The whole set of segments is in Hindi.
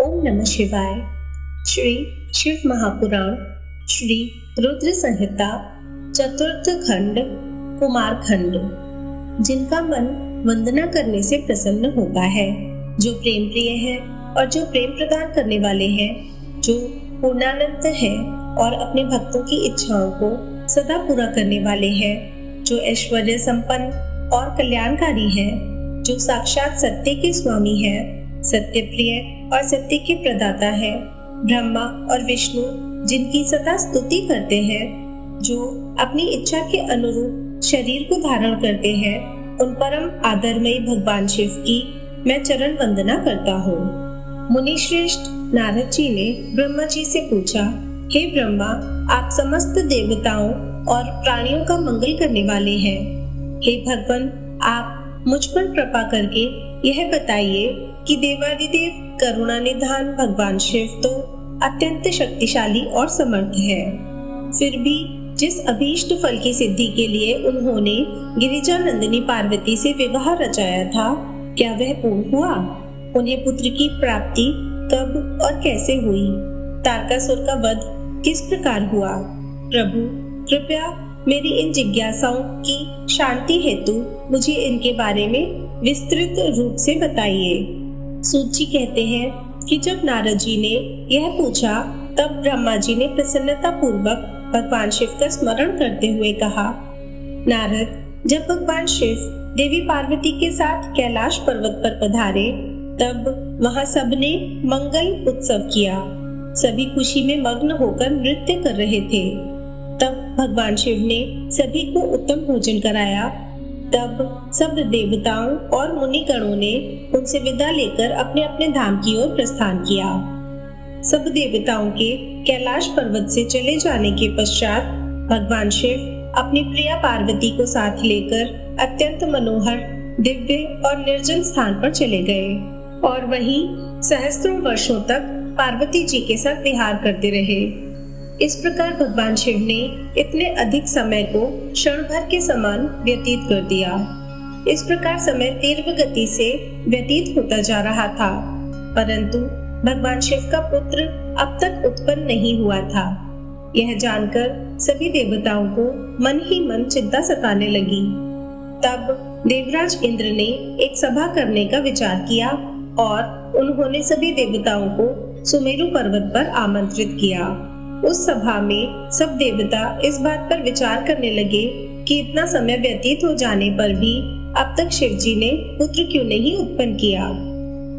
ओम नमः शिवाय। श्री शिव महापुराण श्री रुद्र संहिता चतुर्थ खंड कुमार खंड। जिनका मन वंदना करने से प्रसन्न होता है, जो प्रेम प्रिय है और जो प्रेम प्रदान करने वाले हैं, जो पूर्णानंद है और अपने भक्तों की इच्छाओं को सदा पूरा करने वाले हैं, जो ऐश्वर्य संपन्न और कल्याणकारी है, जो साक्षात सत्य के स्वामी है, सत्य प्रिय और सत्य के प्रदाता है, ब्रह्मा और विष्णु जिनकी सदा स्तुति करते हैं, जो अपनी इच्छा के अनुरूप शरीर को धारण करते हैं, उन परम आदरमयी भगवान शिव की मैं चरण वंदना करता हूँ। मुनि श्रेष्ठ नारद जी ने ब्रह्मा जी से पूछा, हे ब्रह्मा, आप समस्त देवताओं और प्राणियों का मंगल करने वाले हैं। हे भगवान, आप मुझ पर कृपा करके यह बताइए कि देवादिदेव करुणा निधान भगवान शिव तो अत्यंत शक्तिशाली और समर्थ है। फिर भी जिस अभीष्ट फल की सिद्धि के लिए उन्होंने गिरिजा नंदिनी पार्वती से विवाह रचाया था, क्या वह पूर्ण हुआ? उन्हें पुत्र की प्राप्ति कब और कैसे हुई? तारकासुर का वध किस प्रकार हुआ? प्रभु, कृपया मेरी इन जिज्ञासाओं की शांति हेतु मुझे इनके बारे में विस्तृत रूप से बताइए। सूत जी कहते हैं कि जब नारद जी ने यह पूछा, तब ब्रह्मा जी ने प्रसन्नता पूर्वक भगवान शिव का स्मरण करते हुए कहा, नारद, जब भगवान शिव देवी पार्वती के साथ कैलाश पर्वत पर पधारे, तब वहां सबने मंगल उत्सव किया। सभी खुशी में मग्न होकर नृत्य कर रहे थे। तब भगवान शिव ने सभी को उत्तम भोजन कराया। तब सब देवताओं और मुनिगणों ने उनसे विदा लेकर अपने अपने धाम की ओर प्रस्थान किया। सब देवताओं के कैलाश पर्वत से चले जाने के पश्चात भगवान शिव अपनी प्रिया पार्वती को साथ लेकर अत्यंत मनोहर, दिव्य और निर्जन स्थान पर चले गए और वहीं सहस्त्रों वर्षों तक पार्वती जी के साथ विहार करते रहे। इस प्रकार भगवान शिव ने इतने अधिक समय को क्षण भर के समान व्यतीत कर दिया। इस प्रकार समय तीव्र गति से व्यतीत होता जा रहा था, परंतु भगवान शिव का पुत्र अब तक उत्पन्न नहीं हुआ था। यह जानकर सभी देवताओं को मन ही मन चिंता सताने लगी। तब देवराज इंद्र ने एक सभा करने का विचार किया और उन्होंने सभी देवताओं को सुमेरु पर्वत पर आमंत्रित किया। उस सभा में सब देवता इस बात पर विचार करने लगे कि इतना समय व्यतीत हो जाने पर भी अब तक शिव जी ने पुत्र क्यों नहीं उत्पन्न किया।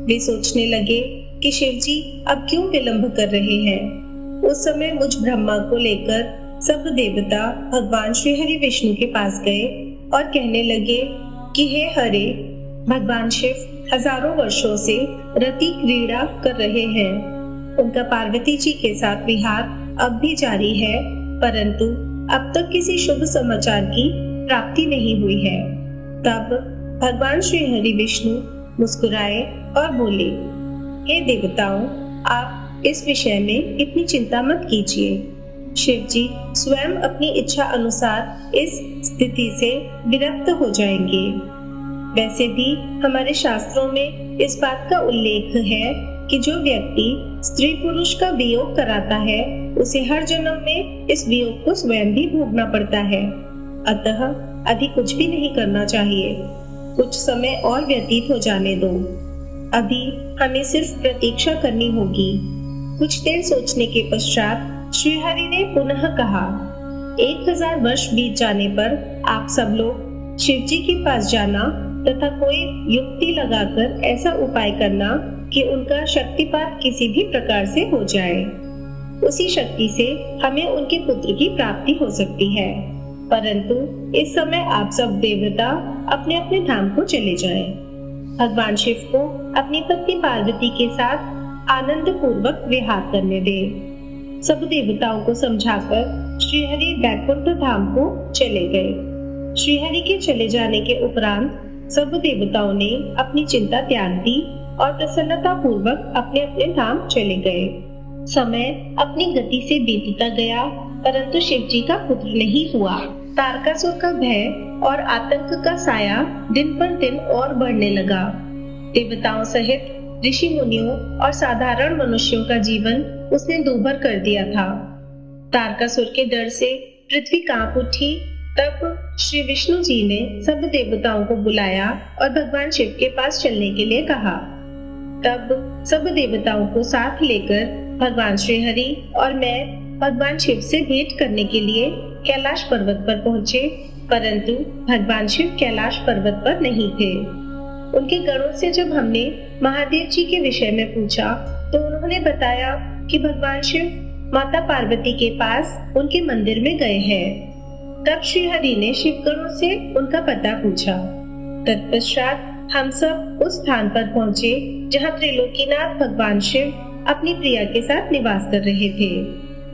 वे सोचने लगे कि शिव जी अब क्यों विलंब कर रहे हैं। उस समय मुझ ब्रह्मा को लेकर सब देवता भगवान श्री हरि विष्णु के पास गए और कहने लगे कि हे हरे, भगवान शिव हजारों वर्षों से रति क्रीड़ा कर रहे हैं। उनका पार्वती जी के साथ विहार अब भी जारी है, परंतु अब तक किसी शुभ समाचार की प्राप्ति नहीं हुई है। तब भगवान श्री हरि विष्णु मुस्कुराए और बोले, हे देवताओं, आप इस विषय में इतनी चिंता मत कीजिए। शिव जी स्वयं अपनी इच्छा अनुसार इस स्थिति से विरक्त हो जाएंगे। वैसे भी हमारे शास्त्रों में इस बात का उल्लेख है कि जो व्यक्ति स्त्री पुरुष का वियोग कराता है, उसे हर जन्म में इस वियोग को स्वयं भी भोगना पड़ता है। अतः अधिक कुछ भी नहीं करना चाहिए। कुछ समय और व्यतीत हो जाने दो। अभी हमें सिर्फ प्रतीक्षा करनी होगी। कुछ देर सोचने के पश्चात श्रीहरि ने पुनः कहा, 1000 वर्ष बीत जाने पर आप सब लोग शिव जी के पास जाना तथा कोई युक्ति लगाकर ऐसा उपाय करना कि उनका शक्तिपात किसी भी प्रकार से हो जाए। उसी शक्ति से हमें उनके पुत्र की प्राप्ति हो सकती है। परंतु इस समय आप सब देवता अपने अपने धाम को चले जाएं। भगवान शिव को अपनी पत्नी पार्वती के साथ आनंद पूर्वक विहार करने दे। सब देवताओं को समझाकर श्रीहरि वैकुंठ धाम को चले गए। श्रीहरि के चले जाने के उपरांत सब देवताओं ने अपनी चिंता त्याग दी और प्रसन्नता पूर्वक अपने अपने धाम चले गए। समय अपनी गति से बीतता गया, परंतु शिव जी का पुत्र नहीं हुआ। तारकासुर का भय और आतंक का साया दिन पर दिन और बढ़ने लगा। देवताओं सहित ऋषि मुनियों और साधारण मनुष्यों का जीवन उसने दूभर कर दिया था। तारकासुर के डर से पृथ्वी कांप उठी। तब श्री विष्णु जी ने सब देवताओं को बुलाया और भगवान शिव के पास चलने के लिए कहा। तब सब देवताओं को साथ लेकर भगवान श्री हरि और मैं भगवान शिव से भेंट करने के लिए कैलाश पर्वत पर पहुंचे, परंतु भगवान शिव कैलाश पर्वत पर नहीं थे। उनके गणों से जब हमने महादेव जी के विषय में पूछा तो उन्होंने बताया कि भगवान शिव माता पार्वती के पास उनके मंदिर में गए हैं। तब श्री हरि ने शिव गणों से उनका पता पूछा। तत्पश्चात हम सब उस स्थान पर पहुंचे जहां त्रिलोकीनाथ भगवान शिव अपनी प्रिया के साथ निवास कर रहे थे।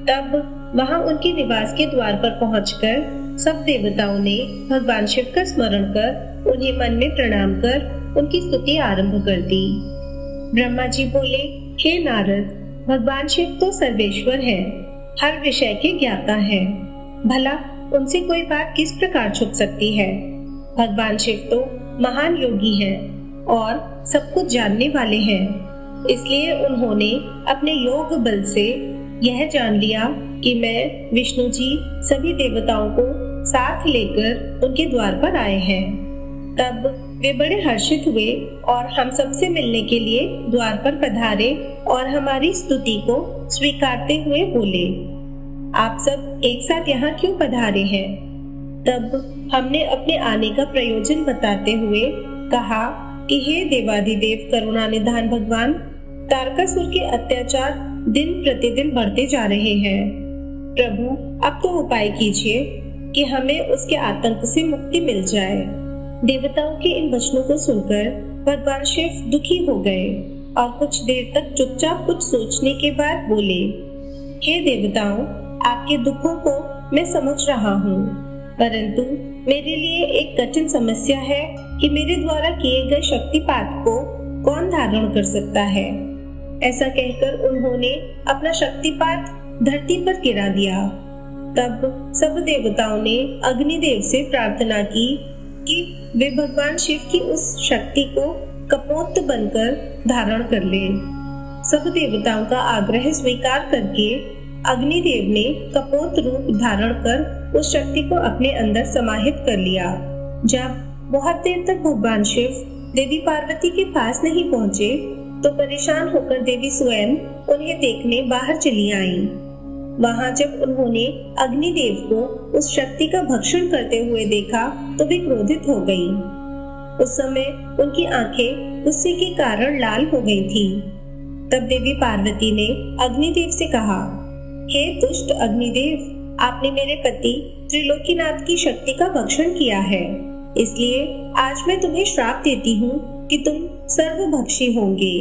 तब वहां उनके निवास के द्वार पर पहुंचकर सब देवताओं ने भगवान शिव का स्मरण कर उन्हें मन में प्रणाम कर उनकी स्तुति आरंभ कर दी। ब्रह्मा जी बोले, हे नारद, भगवान शिव तो सर्वेश्वर है, हर विषय के ज्ञाता है। भला उनसे कोई बात किस प्रकार छुप सकती है। भगवान शिव तो महान योगी हैं और सब कुछ जानने वाले हैं। इसलिए उन्होंने अपने योग बल से यह जान लिया कि मैं विष्णु जी सभी देवताओं को साथ लेकर उनके द्वार पर आए हैं। तब वे बड़े हर्षित हुए और हम सबसे मिलने के लिए द्वार पर पधारे और हमारी स्तुति को स्वीकारते हुए बोले, आप सब एक साथ यहाँ क्यों पधारे हैं। तब हमने अपने आने का प्रयोजन बताते हुए कहा कि हे देवाधिदेव करुणा निधान भगवान, तारकासुर के अत्याचार दिन प्रतिदिन बढ़ते जा रहे हैं। प्रभु, अब तो उपाय कीजिए कि हमें उसके आतंक से मुक्ति मिल जाए। देवताओं के इन वचनों को सुनकर भगवान शिव दुखी हो गए और कुछ देर तक चुपचाप कुछ सोचने के बाद बोले, हे देवताओं, आपके दुखों को मैं समझ रहा हूँ, परंतु मेरे लिए एक कठिन समस्या है कि मेरे द्वारा किए गए शक्तिपात को कौन धारण कर सकता है। ऐसा कहकर उन्होंने अपना शक्तिपात धरती पर गिरा दिया। तब सब देवताओं ने अग्निदेव से प्रार्थना की कि वे भगवान शिव की उस शक्ति को कपोत बनकर धारण कर ले। सब देवताओं का आग्रह स्वीकार करके अग्निदेव ने कपोत रूप धारण कर उस शक्ति को अपने अंदर समाहित कर लिया। जब बहुत देर तक भगवान शिव देवी पार्वती के पास नहीं पहुंचे तो परेशान होकर देवी स्वयं उन्हें देखने बाहर चली आईं। वहां जब उन्होंने अग्निदेव को उस शक्ति का भक्षण करते हुए देखा तो वे क्रोधित हो गईं। उस समय उनकी आंखें गुस्से के कारण लाल हो गई थी। तब देवी पार्वती ने अग्निदेव से कहा, हे दुष्ट अग्निदेव, आपने मेरे पति त्रिलोकीनाथ की शक्ति का भक्षण किया है, इसलिए आज मैं तुम्हें श्राप देती हूँ कि तुम सर्वभक्षी होंगे।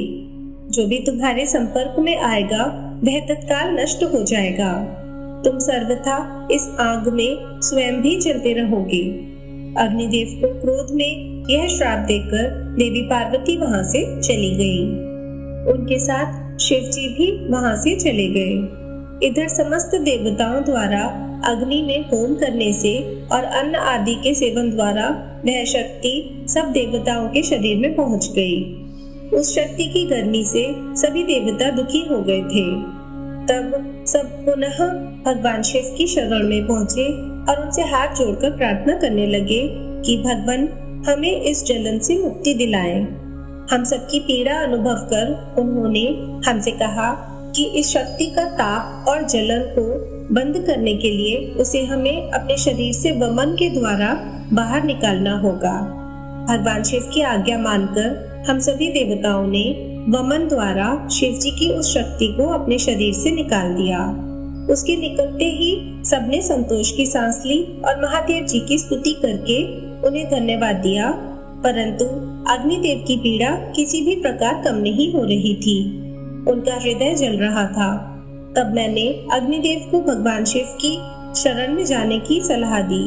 जो भी तुम्हारे संपर्क में आएगा वह तत्काल नष्ट हो जाएगा। तुम सर्वथा इस आग में स्वयं भी जलते रहोगे। अग्निदेव को क्रोध में यह श्राप देकर देवी पार्वती वहां से चली गई। उनके साथ शिव जी भी वहां से चले गए। इधर समस्त देवताओं द्वारा अग्नि में होम करने से और अन्न आदि के सेवन द्वारा वह शक्ति सब देवताओं के शरीर में पहुंच गई। उस शक्ति की गर्मी से सभी देवता दुखी हो गए थे। तब सब पुनः भगवान शिव की शरण में पहुंचे और उनसे हाथ जोड़कर प्रार्थना करने लगे कि भगवान हमें इस जलन से मुक्ति दिलाएं। हम सबकी पीड़ा अनुभव कर उन्होंने हमसे कहा कि इस शक्ति का ताप और जलन को बंद करने के लिए उसे हमें अपने शरीर से वमन के द्वारा बाहर निकालना होगा। भगवान शिव की आज्ञा मानकर हम सभी देवताओं ने वमन द्वारा शिव जी की उस शक्ति को अपने शरीर से निकाल दिया। उसके निकलते ही सबने संतोष की सांस ली और महादेव जी की स्तुति करके उन्हें धन्यवाद दिया, परंतु अग्निदेव की पीड़ा किसी भी प्रकार कम नहीं हो रही थी। उनका हृदय जल रहा था। तब मैंने अग्निदेव को भगवान शिव की शरण में जाने की सलाह दी।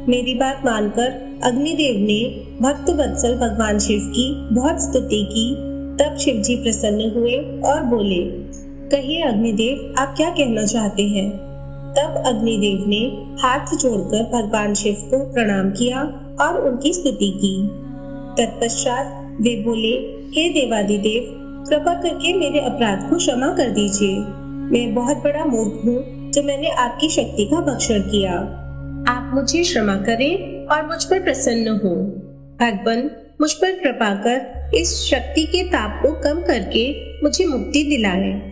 मेरी बात मानकर अग्निदेव ने भक्त वत्सल भगवान शिव की बहुत स्तुति की। तब शिव जी प्रसन्न हुए और बोले, कहिए अग्निदेव, आप क्या कहना चाहते हैं। तब अग्निदेव ने हाथ जोड़कर भगवान शिव को प्रणाम किया और उनकी स्तुति की। तत्पश्चात वे बोले, हे देवादिदेव, कृपा करके मेरे अपराध को क्षमा कर दीजिए। मैं बहुत बड़ा मूर्ख हूँ जो मैंने आपकी शक्ति का भक्षण किया। आप मुझे क्षमा करें और मुझ पर प्रसन्न हो। भगवान, मुझ पर कृपा कर इस शक्ति के ताप को कम करके मुझे मुक्ति दिलाएं।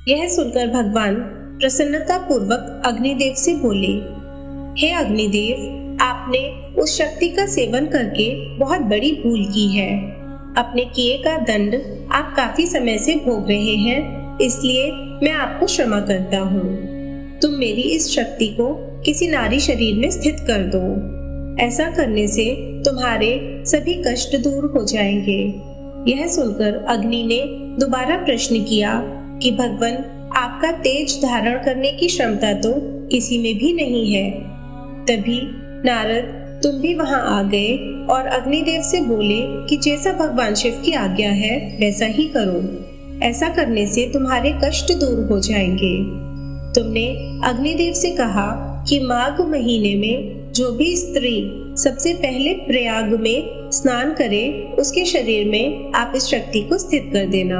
यह सुनकर भगवान प्रसन्नता पूर्वक अग्निदेव से बोले, हे अग्निदेव, आपने उस शक्ति का सेवन करके बहुत बड़ी भूल की है। अपने किए का दंड आप काफी समय से भोग रहे हैं, इसलिए मैं आपको क्षमा करता हूँ। तुम मेरी इस शक्ति को किसी नारी शरीर में स्थित कर दो। ऐसा करने से तुम्हारे सभी कष्ट दूर हो जाएंगे। यह सुनकर अग्नि ने दोबारा प्रश्न किया कि भगवान, आपका तेज धारण करने की क्षमता तो किसी में भी नहीं है। तभी नारद, तुम भी वहां आ गए और अग्निदेव से बोले कि जैसा भगवान शिव की आज्ञा है वैसा ही करो। ऐसा करने से तुम्हारे कष्ट दूर हो जाएंगे। तुमने अग्निदेव से कहा कि माघ महीने में जो भी स्त्री सबसे पहले प्रयाग में स्नान करे, उसके शरीर में आप इस शक्ति को स्थित कर देना।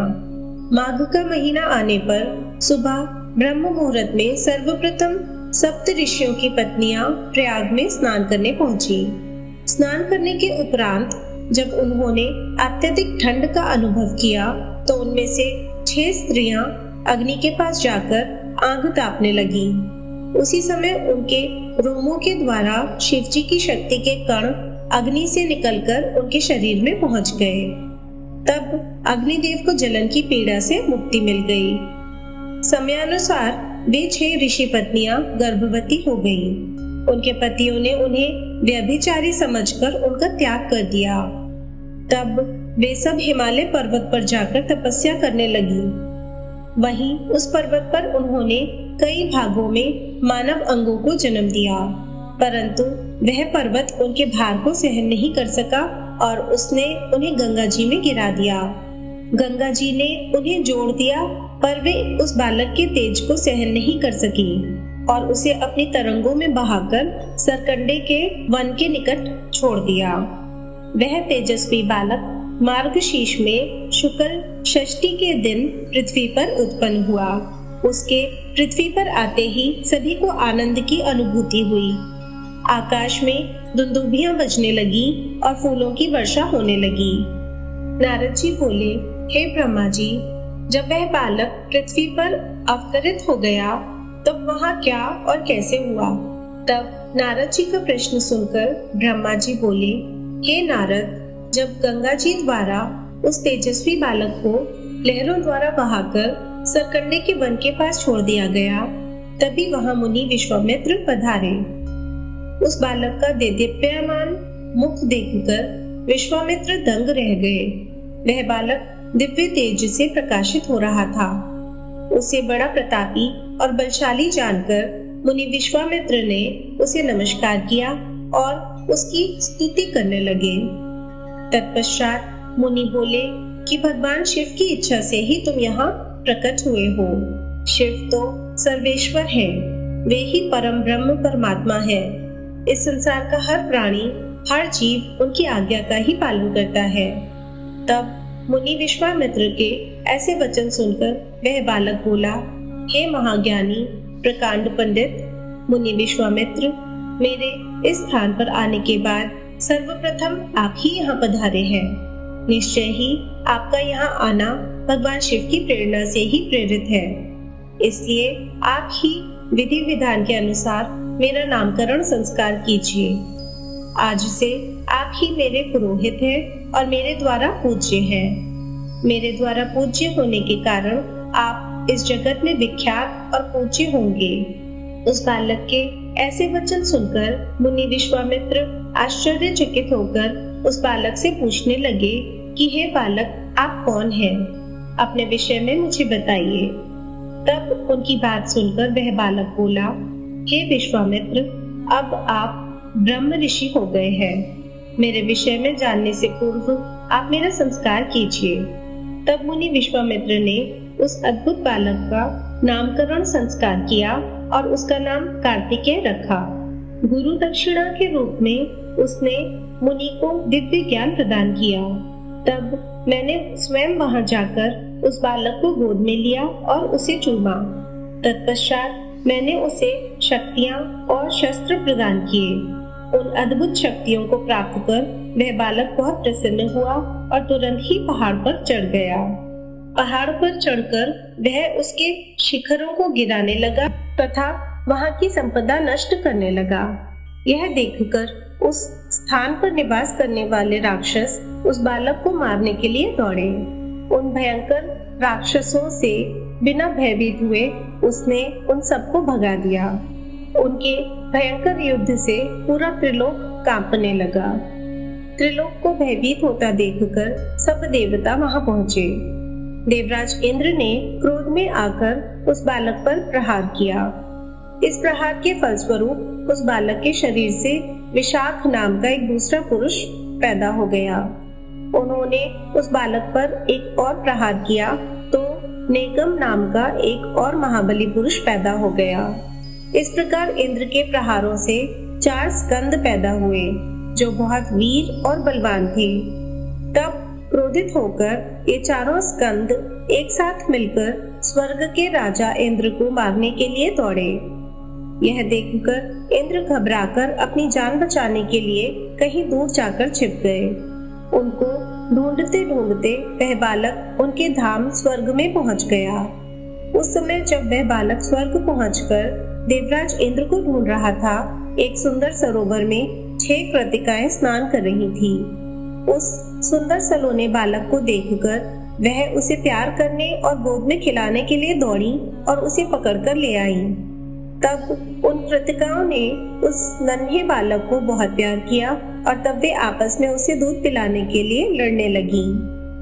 माघ का महीना आने पर सुबह ब्रह्म मुहूर्त में सर्वप्रथम सप्त ऋषियों की पत्नियां प्रयाग में स्नान करने पहुंची। स्नान करने के उपरांत जब उन्होंने अत्यधिक ठंड का अनुभव किया तो उनमें से 6 स्त्रियां अग्नि के पास जाकर आग तापने लगी। उसी समय उनके रोमों के द्वारा शिवजी की शक्ति के कण अग्नि से निकलकर उनके शरीर में पहुंच गए। तब अग्निदेव को जलन की पीड़ा से मुक्ति मिल गई। समयानुसार वे 6 ऋषि पत्नियां गर्भवती हो गईं। उनके पतियों ने उन्हें व्यभिचारी समझकर उनका त्याग कर दिया। तब वे सब हिमालय पर्वत पर जाकर तपस्या करने लगी। वहीं उस पर्वत पर उन्होंने कई भागों में मानव अंगों को जन्म दिया, परंतु वह पर्वत उनके भार को सहन नहीं कर सका और उसने उन्हें गंगा जी में गिरा दिया। गंगा जी ने उन्हें जोड़ दिया, पर वे उस बालक के तेज को सहन नहीं कर सकी और उसे अपनी तरंगों में बहाकर सरकंडे के वन के निकट छोड़ दिया। वह तेजस्वी बालक मार्गशीर्ष में शुक्ल षष्ठी के दिन पृथ्वी पर उत्पन्न हुआ। उसके पृथ्वी पर आते ही सभी को आनंद की अनुभूति हुई। आकाश में दुंदुभियां बजने लगी और फूलों की वर्षा होने लगी। नारद जी बोले, हे ब्रह्मा जी, जब वह बालक पृथ्वी पर अवतरित हो गया तब वहाँ क्या और कैसे हुआ? तब नारद जी का प्रश्न सुनकर ब्रह्मा जी बोले, हे नारद, जब गंगा जी द्वारा उस तेजस्वी बालक को लहरों द्वारा बहाकर सरकंडे के वन के पास छोड़ दिया गया, तभी वहां मुनि विश्वामित्र पधारे। उस बालक का देदीप्यमान मुख देखकर विश्वामित्र दंग रह गए। वह बालक दिव्य तेज से प्रकाशित हो रहा था। उसे बड़ा प्रतापी और बलशाली जानकर मुनि विश्वामित्र ने उसे नमस्कार किया और उसकी स्तुति करने लगे। तत्पश्चात मुनि बोले कि भगवान शिव की इच्छा से ही तुम यहाँ प्रकट हुए हो। शिव तो सर्वेश्वर है, वे ही परम ब्रह्म परमात्मा है। इस संसार का हर प्राणी, हर जीव उनकी आज्ञा का ही पालन करता है। तब मुनि विश्वामित्र के ऐसे वचन सुनकर वह बालक बोला, हे महाज्ञानी प्रकांड पंडित मुनि विश्वामित्र, मेरे इस स्थान पर आने के बाद सर्वप्रथम आप ही यहाँ पधारे हैं। निश्चय ही आपका यहाँ आना भगवान शिव की प्रेरणा से ही प्रेरित है। इसलिए आप ही विधि विधान के अनुसार मेरा नामकरण संस्कार कीजिए। आज से आप ही मेरे पुरोहित हैं और मेरे द्वारा पूज्य हैं। मेरे द्वारा पूज्य होने के कारण आप इस जगत में विख्यात और पूज्य होंगे। उस बालक के ऐसे वचन सुनकर मुनि विश्वामित्र आश्चर्यचकित होकर उस बालक से पूछने लगे कि हे बालक, आप कौन हैं? अपने विषय में मुझे बताइए। तब उनकी बात सुनकर वह बालक बोला, हे विश्वामित्र, अब आप ब्रह्म ऋषि हो गए हैं। मेरे विषय में जानने से पूर्व आप मेरा संस्कार कीजिए। तब मुनि विश्वामित्र ने उस अद्भुत बालक का नामकरण संस्कार किया और उसका नाम कार्तिकेय रखा। गुरु दक्षिणा के रूप में उसने मुनि को दिव्य ज्ञान प्रदान किया। तब मैंने स्वयं वहां जाकर उस बालक को गोद में लिया और उसे चूमा। तत्पश्चात मैंने उसे शक्तियां और शस्त्र प्रदान किए। उन अद्भुत शक्तियों को प्राप्त कर वह बालक बहुत प्रसन्न हुआ और तुरंत ही पहाड़ पर चढ़ गया। पहाड़ पर चढ़कर वह उसके शिखरों को गिराने लगा तथा वहां की संपदा नष्ट करने लगा। यह देखकर उस स्थान पर निवास करने वाले राक्षस उस बालक को मारने के लिए दौड़े। उन भयंकर राक्षसों से बिना भयभीत हुए उसने उन सबको भगा दिया। उनके भयंकर युद्ध से पूरा त्रिलोक कांपने लगा। त्रिलोक को भयभीत होता देखकर सब देवता वहां पहुंचे। देवराज इंद्र ने क्रोध में आकर उस बालक पर प्रहार किया। इस प्रहार के फलस्वरूप उस बालक के शरीर से विशाख नाम का एक दूसरा पुरुष पैदा हो गया। उन्होंने उस बालक पर एक और प्रहार किया तो नेगम नाम का एक और महाबली पुरुष पैदा हो गया। इस प्रकार इंद्र के प्रहारों से 4 स्कंद पैदा हुए जो बहुत वीर और बलवान थे। तब क्रोधित होकर ये चारों स्कंद एक साथ मिलकर स्वर्ग के राजा इंद्र को मारने के लिए दौड़े। यह देखकर इंद्र घबराकर अपनी जान बचाने के लिए कहीं दूर जाकर छिप गए। उनको ढूंढते ढूंढते वह बालक उनके धाम स्वर्ग में पहुंच गया। उस समय जब वह बालक स्वर्ग पहुंचकर देवराज इंद्र को ढूंढ रहा था, एक सुंदर सरोवर में 6 कृतिकाएं स्नान कर रही थी। उस सुंदर सलोने बालक को देखकर वह उसे प्यार करने और गोद में खिलाने के लिए दौड़ी और उसे पकड़कर ले आई। तब उन कृतिकाओं ने उस नन्हे बालक को बहुत प्यार किया और तब वे आपस में उसे दूध पिलाने के लिए लड़ने लगी।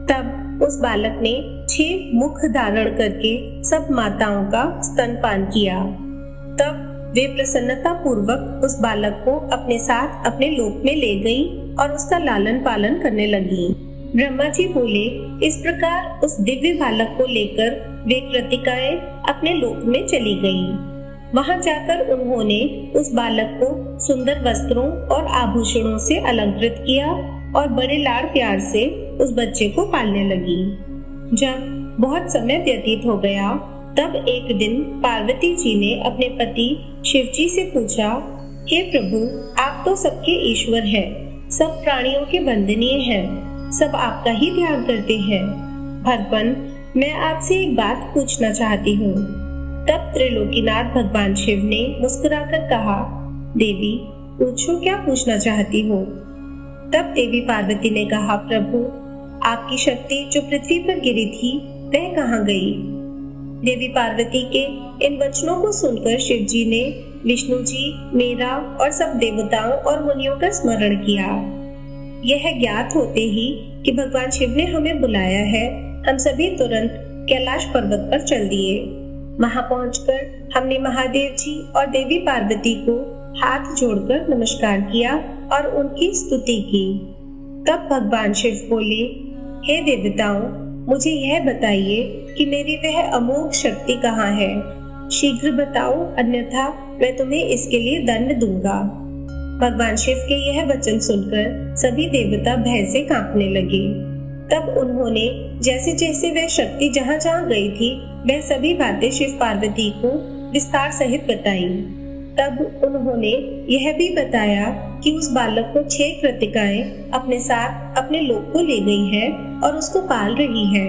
तब उस बालक ने 6 मुख धारण करके सब माताओं का स्तनपान किया। तब वे प्रसन्नता पूर्वक उस बालक को अपने साथ अपने लोक में ले गई और उसका लालन पालन करने लगी। ब्रह्मा जी बोले, इस प्रकार उस दिव्य बालक को लेकर वे कृतिकाएं अपने लोक में चली गईं। वहां जाकर उन्होंने उस बालक को सुंदर वस्त्रों और आभूषणों से अलंकृत किया और बड़े लाड़ प्यार से उस बच्चे को पालने लगी। जब बहुत समय व्यतीत हो गया, तब एक दिन पार्वती जी ने अपने पति शिव जी से पूछा, हे प्रभु, आप तो सबके ईश्वर हैं, सब प्राणियों के वंदनीय हैं, सब आपका ही ध्यान करते हैं। भगवान, मैं आपसे एक बात पूछना चाहती हूँ। तब त्रिलोकीनाथ भगवान शिव ने मुस्कुराकर कहा, देवी पूछो, क्या पूछना चाहती हो। तब देवी पार्वती ने कहा, प्रभु, आपकी शक्ति जो पृथ्वी पर गिरी थी वह कहाँ गई। देवी पार्वती के इन वचनों को सुनकर शिव जी ने विष्णु जी, मेरा और सब देवताओं और मुनियों का स्मरण किया। यह ज्ञात होते ही कि भगवान शिव ने हमें बुलाया है, हम सभी तुरंत कैलाश पर्वत पर चल दिए। वहां पहुंचकर हमने महादेव जी और देवी पार्वती को हाथ जोड़कर नमस्कार किया और उनकी स्तुति की। तब भगवान शिव बोले, हे देवताओं, मुझे यह बताइए कि मेरी वह अमोघ शक्ति कहाँ है। शीघ्र बताओ, अन्यथा मैं तुम्हें इसके लिए दंड दूंगा। भगवान शिव के यह वचन सुनकर सभी देवता भय से कांपने लगे। तब उन्होंने जैसे जैसे वह शक्ति जहाँ जहाँ गई थी वह सभी बातें शिव पार्वती को विस्तार सहित बताई। तब उन्होंने यह भी बताया कि उस बालक को 6 कृतिकाएं अपने साथ अपने लोक को ले गई है और उसको पाल रही है।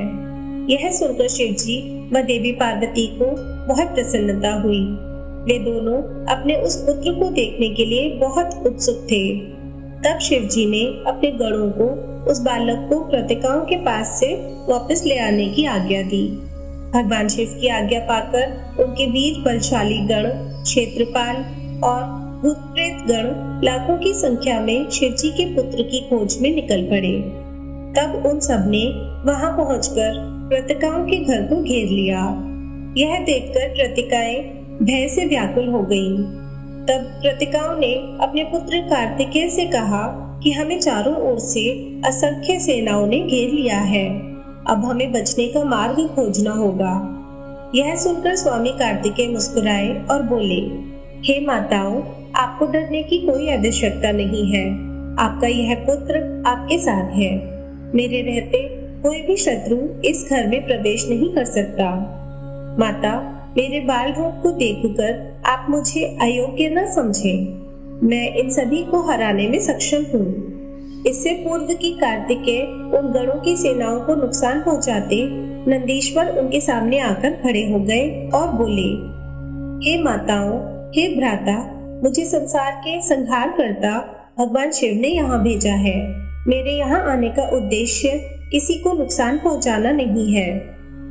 यह सुनकर शिव जी व देवी पार्वती को बहुत प्रसन्नता हुई। वे दोनों अपने उस पुत्र को देखने के लिए बहुत उत्सुक थे। तब शिव जी ने अपने गणों को उस बालक को कृतिकाओं के पास से वापस ले आने की आज्ञा दी। भगवान शिव की आज्ञा पाकर उनके वीर बलशाली गण, क्षेत्रपाल और भूत प्रेत गण लाखों की संख्या में शिव जी के पुत्र की खोज में निकल पड़े। तब उन सब ने वहां पहुंचकर कृतिकाओं के घर को घेर लिया। यह देखकर कृतिकाएं भय से व्याकुल हो गईं। तब कृतिकाओं ने अपने पुत्र कार्तिकेय से कहा कि हमें चारों ओर से असंख्य सेनाओं ने घेर लिया है, अब हमें बचने का मार्ग खोजना होगा। यह सुनकर स्वामी कार्तिकेय मुस्कुराए और बोले, हे माताओं, आपको डरने की कोई आवश्यकता नहीं है, आपका यह पुत्र आपके साथ है। मेरे रहते कोई भी शत्रु इस घर में प्रवेश नहीं कर सकता। माता, मेरे बाल रूप को देखकर आप मुझे अयोग्य न समझें। मैं इन सभी को हराने में सक्षम हूँ। इससे पूर्व की कार्तिकेय उन गणों की सेनाओं को नुकसान पहुंचाते, नंदीश्वर उनके सामने आकर खड़े हो गए और बोले, हे माताओं, हे भ्राता, मुझे संसार के संहार करता भगवान शिव ने यहाँ भेजा है। मेरे यहाँ आने का उद्देश्य किसी को नुकसान पहुंचाना नहीं है।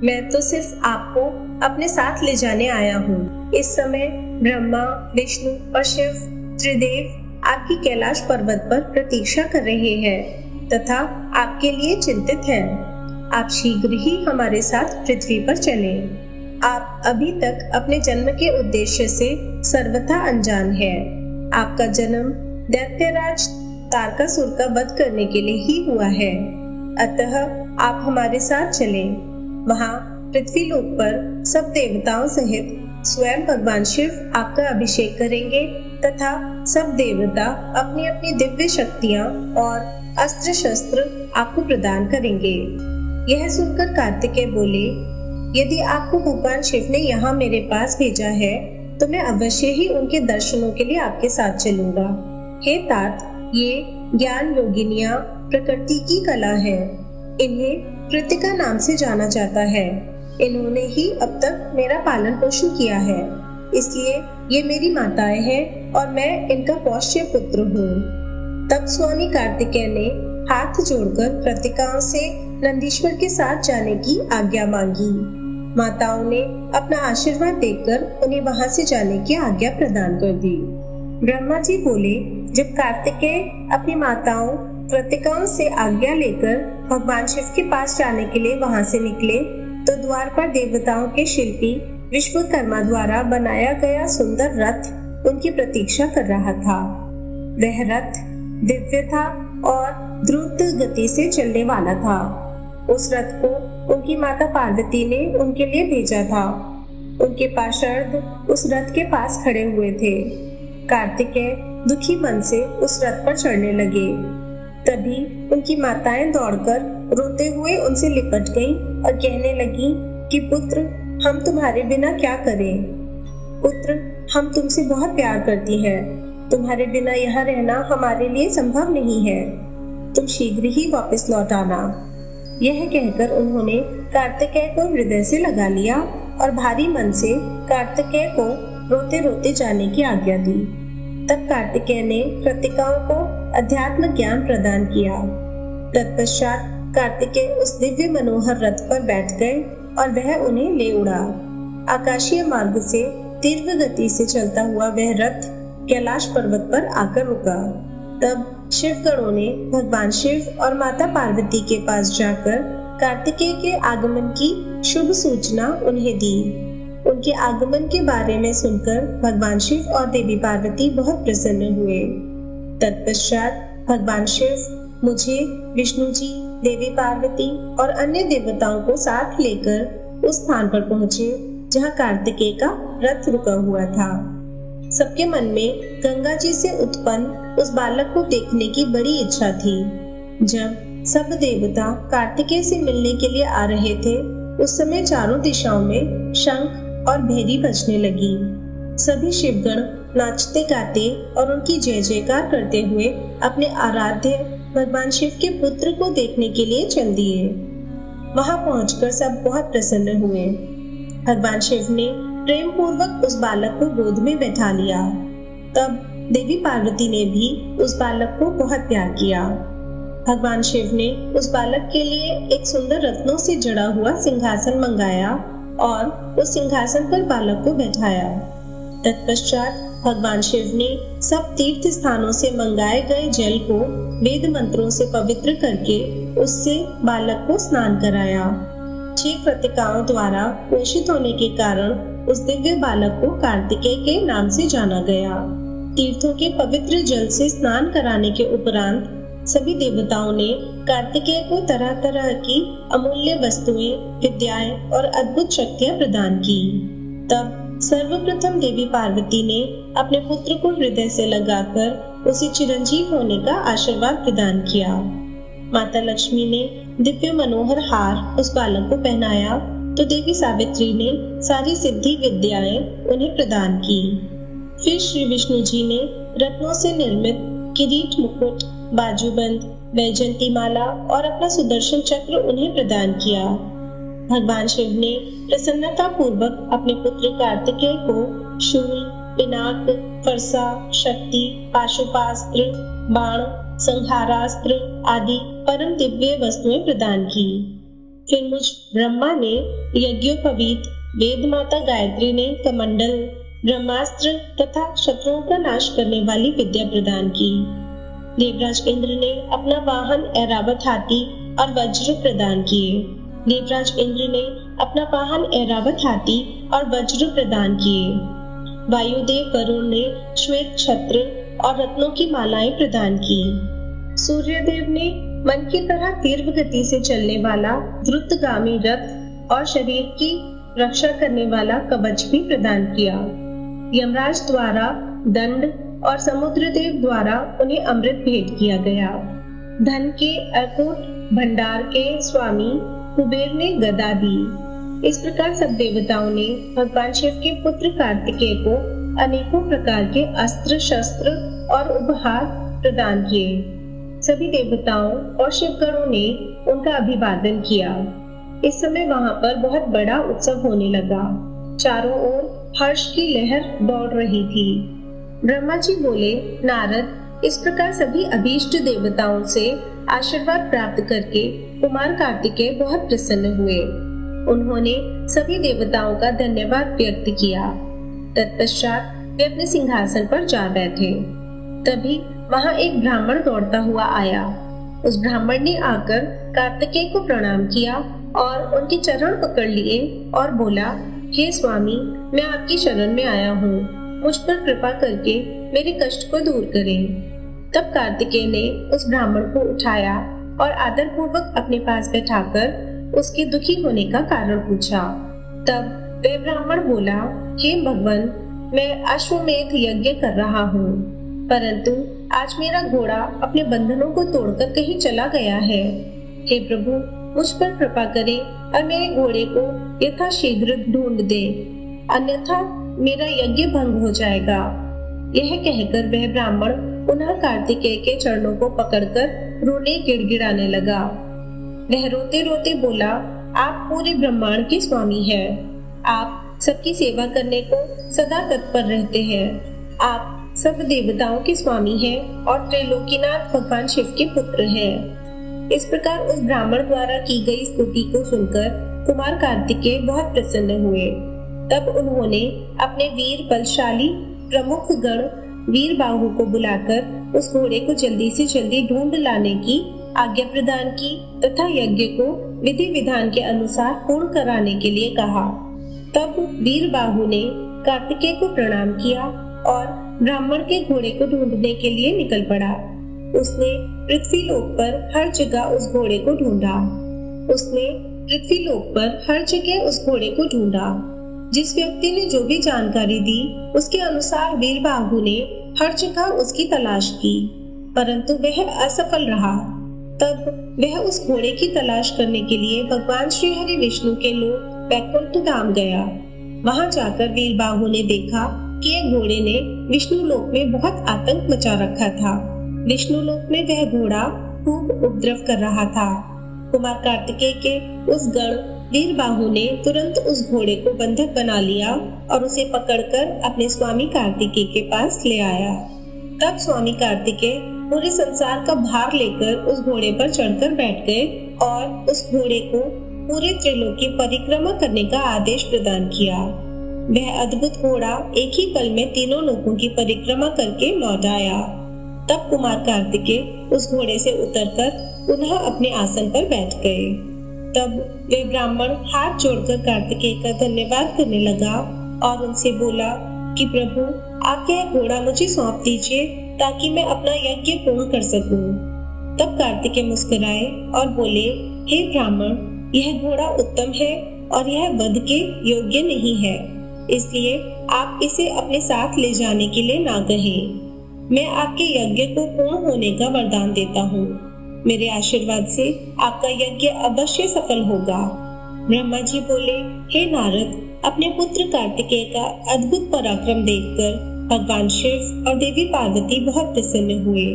मैं तो सिर्फ आपको अपने साथ ले जाने आया हूँ। इस समय ब्रह्मा, विष्णु और शिव त्रिदेव आपकी कैलाश पर्वत पर प्रतीक्षा कर रहे हैं तथा आपके लिए चिंतित हैं। आप शीघ्र ही हमारे साथ पृथ्वी पर चलें। आप अभी तक अपने जन्म के उद्देश्य से सर्वथा अनजान हैं। आपका जन्म दैत्यराज तारकासुर का वध करने के लिए ही हुआ है। अतः आप हमारे साथ चलें। वहाँ पृथ्वी लोक पर सब देवताओं सहित स्वयं भगवान शिव आपका अभिषेक करेंगे तथा सब देवता अपनी अपनी दिव्य शक्तियाँ और अस्त्र शस्त्र आपको प्रदान करेंगे। यह सुनकर कार्तिकेय बोले, यदि आपको भगवान शिव ने यहाँ मेरे पास भेजा है तो मैं अवश्य ही उनके दर्शनों के लिए आपके साथ चलूंगा। हे तात, ये ज्ञान योगिनियाँ प्रकृति की कला है। इन्हें कृतिका नाम से जाना जाता है। इन्होंने ही अब तक मेरा पालन पोषण किया है, इसलिए ये मेरी माताएं हैं और मैं इनका पौष्य पुत्र हूँ। तब स्वामी कार्तिकेय ने हाथ जोड़कर कृतिकाओं से नंदीश्वर के साथ जाने की आज्ञा मांगी। माताओं ने अपना आशीर्वाद देकर उन्हें वहां से जाने की आज्ञा प्रदान कर दी। ब्रह्मा जी बोले, जब कार्तिकेय अपनी माताओं कृतिकाओं से आज्ञा लेकर भगवान शिव के पास जाने के लिए वहां से निकले तो द्वार पर देवताओं के शिल्पी विश्वकर्मा द्वारा बनाया गया सुंदर रथ उनकी प्रतीक्षा कर रहा था। वह रथ दिव्य था और द्रुत गति से चलने वाला था। उस रथ को उनकी माता पार्वती ने उनके लिए भेजा था। उनके पार्षद उस रथ के पास खड़े हुए थे। कार्तिकेय दुखी मन से उस रथ पर चढ़ने लगे। तभी उनकी माताएं दौड़कर रोते हुए उनसे लिपट गईं और कहने लगी कि पुत्र, हम तुम्हारे बिना क्या करें। पुत्र, हम तुमसे बहुत प्यार करती हैं। तुम्हारे बिना यहाँ रहना हमारे लिए संभव नहीं है। तुम शीघ्र ही वापस लौट आना। यह कहकर उन्होंने कार्तिकेय को हृदय से लगा लिया और भारी मन से कार्तिकेय को रोते रोते जाने की आज्ञा दी। तब कार्तिकेय ने कृतिकाओं को अध्यात्म ज्ञान प्रदान किया। तत्पश्चात कार्तिकेय उस दिव्य मनोहर रथ पर बैठ गए और वह उन्हें ले उड़ा। आकाशीय मार्ग से तीव्र गति से चलता हुआ वह रथ कैलाश पर्वत पर आकर रुका। तब शिवगणों ने भगवान शिव और माता पार्वती के पास जाकर कार्तिकेय के आगमन की शुभ सूचना उन्हें दी। उनके आगमन के बारे में सुनकर भगवान शिव और देवी पार्वती बहुत प्रसन्न हुए। तत्पश्चात भगवान शिव मुझे, विष्णु जी, देवी पार्वती और अन्य देवताओं को साथ लेकर उस स्थान पर पहुँचे जहाँ कार्तिकेय का रथ रुका हुआ था। सबके मन में गंगा जी से उत्पन्न उस बालक को देखने की बड़ी इच्छा थी। जब सब देवता कार्तिकेय से मिलने के लिए आ रहे थे, उस समय चारों दिशाओं में शंख और भेरी बजने लगी। सभी शिवगण नाचते गाते और उनकी जय जयकार करते हुए अपने आराध्य भगवान शिव के पुत्र को देखने के लिए चल दिए। वहां पहुंचकर सब बहुत प्रसन्न हुए। भगवान शिव ने प्रेम पूर्वक उस बालक को गोद में बैठा लिया। तब देवी पार्वती ने भी उस बालक को बहुत प्यार किया। भगवान शिव ने उस बालक के लिए एक सुंदर रत्नों से जड़ा हुआ सिंहासन मंगाया और उस सिंहासन पर बालक को बैठाया। तत्पश्चात भगवान शिव ने सब तीर्थ स्थानों से मंगाए गए जल को वेद मंत्रों से पवित्र करके उससे बालक को स्नान कराया। 6 कृतिकाओं द्वारा पोषित होने के कारण उस दिव्य बालक को कार्तिकेय के नाम से जाना गया। तीर्थों के पवित्र जल से स्नान कराने के उपरांत सभी देवताओं ने कार्तिकेय को तरह तरह की अमूल्य वस्तुएं, विद्याएं और अद्भुत शक्तियां प्रदान की। तब सर्वप्रथम देवी पार्वती ने अपने पुत्र को हृदय से लगाकर उसे चिरंजीव होने का आशीर्वाद प्रदान किया। माता लक्ष्मी ने दिव्य मनोहर हार उस बालक को पहनाया तो देवी सावित्री ने सारी सिद्धि विद्याएं उन्हें प्रदान की। फिर श्री विष्णु जी ने रत्नों से निर्मित किरीट, मुकुट, बाजूबंद, वैजयंती माला और अपना सुदर्शन चक्र उन्हें प्रदान किया। भगवान शिव ने प्रसन्नता पूर्वक अपने पुत्र कार्तिकेय को शूल, पिनाक, फरसा, शक्ति, पाशुपास्त्र, बाण, संहारास्त्र आदि परम दिव्य वस्तुएं प्रदान की। फिर मुझ ब्रह्मा ने यज्ञोपवीत, वेद माता गायत्री ने कमंडल, ब्रह्मास्त्र तथा शत्रुओं का नाश करने वाली विद्या प्रदान की। देवराज इंद्र ने अपना वाहन ऐरावत हाथी और वज्र प्रदान किए। देवराज इंद्र ने अपना वाहन ऐरावत हाथी और वज्र प्रदान किए। वायुदेव वरुण ने श्वेत छत्र और रत्नों की मालाएं प्रदान की। सूर्यदेव ने मन की तरह तीव्र गति से चलने वाला द्रुतगामी रथ और शरीर की रक्षा करने वाला कवच भी प्रदान किया। यमराज द्वारा दंड और समुद्रदेव द्वारा उन्हें अमृत भेंट किया गया। धन के अकूट भंडार के स्वामी कुबेर ने गदा दी। इस प्रकार सब देवताओं ने भगवान शिव के पुत्र कार्तिकेय को अनेकों प्रकार के अस्त्र शस्त्र और उपहार प्रदान किए। सभी देवताओं और शिवगणों ने उनका अभिवादन किया। इस समय वहां पर बहुत बड़ा उत्सव होने लगा। चारों ओर हर्ष की लहर दौड़ रही थी। ब्रह्मा जी बोले, नारद, इस प्रकार सभी अभीष्ट देवताओं से आशीर्वाद प्राप्त करके कुमार कार्तिकेय बहुत प्रसन्न हुए। उन्होंने सभी देवताओं का धन्यवाद व्यक्त किया। तत्पश्चात वे अपने सिंहासन पर जा बैठे। तभी वहां एक ब्राह्मण दौड़ता हुआ आया। उस ब्राह्मण ने आकर कार्तिकेय को प्रणाम किया और उनके चरण पकड़ लिए और बोला, हे स्वामी, मैं आपकी शरण में आया हूँ, मुझ पर कृपा करके मेरे कष्ट को दूर करें। तब कार्तिकेय ने उस ब्राह्मण को उठाया और आदर पूर्वक अपने पास बैठाकर उसके दुखी होने का कारण पूछा। तब वह ब्राह्मण बोला, हे भगवान, मैं अश्वमेध यज्ञ कर रहा हूँ, परंतु आज मेरा घोड़ा अपने बंधनों को तोड़कर कहीं चला गया है। हे प्रभु, मुझ पर कृपा करें और मेरे घोड़े को यथाशीघ्र ढूंढ दे, अन्यथा मेरा यज्ञ भंग हो जाएगा। यह कहकर वह ब्राह्मण पुनः कार्तिकेय के चरणों को पकड़कर रोने गिड़गिड़ाने लगा। वह रोते रोते बोला, आप पूरे ब्रह्मांड के स्वामी हैं। आप सबकी सेवा करने को सदा तत्पर रहते हैं। आप सब देवताओं के स्वामी हैं और त्रैलोकीनाथ भगवान शिव के पुत्र हैं। इस प्रकार उस ब्राह्मण द्वारा की गई स्तुति को सुनकर कुमार कार्तिकेय बहुत प्रसन्न हुए। तब उन्होंने अपने वीर बलशाली प्रमुख गण वीरबाहु को बुलाकर उस घोड़े को जल्दी से जल्दी ढूंढ लाने की आज्ञा प्रदान की तथा यज्ञ को विधि विधान के अनुसार पूर्ण कराने के लिए कहा। तब वीरबाहु ने कार्तिकेय को प्रणाम किया और ब्राह्मण के घोड़े को ढूंढने के लिए निकल पड़ा। उसने पृथ्वीलोक पर हर जगह उस घोड़े को ढूंढा। जिस व्यक्ति ने जो भी जानकारी दी उसके अनुसार वीरबाहु ने हर जगह उसकी तलाश की, परंतु वह असफल रहा। तब वह उस घोड़े की तलाश करने के लिए भगवान श्री हरि विष्णु के लोक वैकुंठ धाम गया। वहां जाकर वीरबाहु ने देखा कि एक घोड़े ने विष्णु लोक में बहुत आतंक मचा रखा था। विष्णु लोक में वह घोड़ा खूब उपद्रव कर रहा था। कुमार कार्तिकेय के उस गण वीरबाहु ने तुरंत उस घोड़े को बंधक बना लिया और उसे पकड़कर अपने स्वामी कार्तिकेय के पास ले आया। तब स्वामी कार्तिकेय पूरे संसार का भार लेकर उस घोड़े पर चढ़कर बैठ गए और उस घोड़े को पूरे त्रिलोकी परिक्रमा करने का आदेश प्रदान किया। वह अद्भुत घोड़ा एक ही पल में तीनों लोकों की परिक्रमा करके लौट आया। तब कुमार कार्तिकेय उस घोड़े से उतरकर पुनः अपने आसन पर बैठ गए। तब वे ब्राह्मण हाथ जोड़कर कार्तिकेय का धन्यवाद करने लगा और उनसे बोला कि प्रभु, आप यह घोड़ा मुझे सौंप दीजिए ताकि मैं अपना यज्ञ पूर्ण कर सकूं। तब कार्तिकेय मुस्कुराए और बोले, हे ब्राह्मण, यह घोड़ा उत्तम है और यह वध के योग्य नहीं है, इसलिए आप इसे अपने साथ ले जाने के लिए ना कहें। मैं आपके यज्ञ को पूर्ण होने का वरदान देता हूँ। मेरे आशीर्वाद से आपका यज्ञ अवश्य सफल होगा। ब्रह्मा जी बोले, हे नारद, अपने पुत्र कार्तिकेय का अद्भुत पराक्रम देखकर भगवान शिव और देवी पार्वती बहुत प्रसन्न हुए।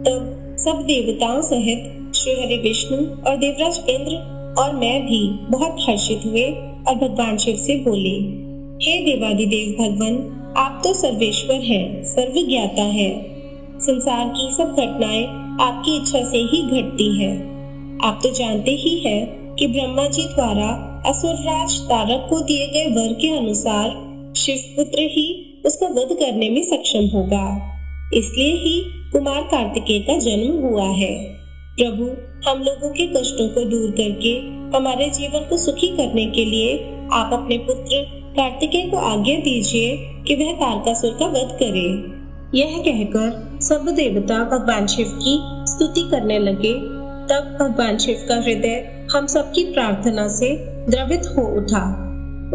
तब सब देवताओं सहित श्री हरि विष्णु और देवराज इंद्र और मैं भी बहुत हर्षित हुए और भगवान शिव से बोले, हे देवादिदेव भगवान, आप तो सर्वेश्वर हैं, सर्वज्ञाता हैं। संसार की सब घटनाएं आपकी इच्छा से ही घटती है। आप तो जानते ही हैं कि ब्रह्मा जी द्वारा असुरराज तारक को दिए गए वर के अनुसार शिव पुत्र ही उसका वध करने में सक्षम होगा। इसलिए ही कुमार कार्तिकेय का जन्म हुआ है। प्रभु, हम लोगों के कष्टों को दूर करके हमारे जीवन को सुखी करने के लिए आप अपने पुत्र कार्तिकेय को आज्ञा दीजिए कि वह तारकासुर का वध करे। यह कहकर सब देवता भगवान शिव की स्तुति करने लगे। तब भगवान शिव का हृदय हम सबकी प्रार्थना से द्रवित हो उठा।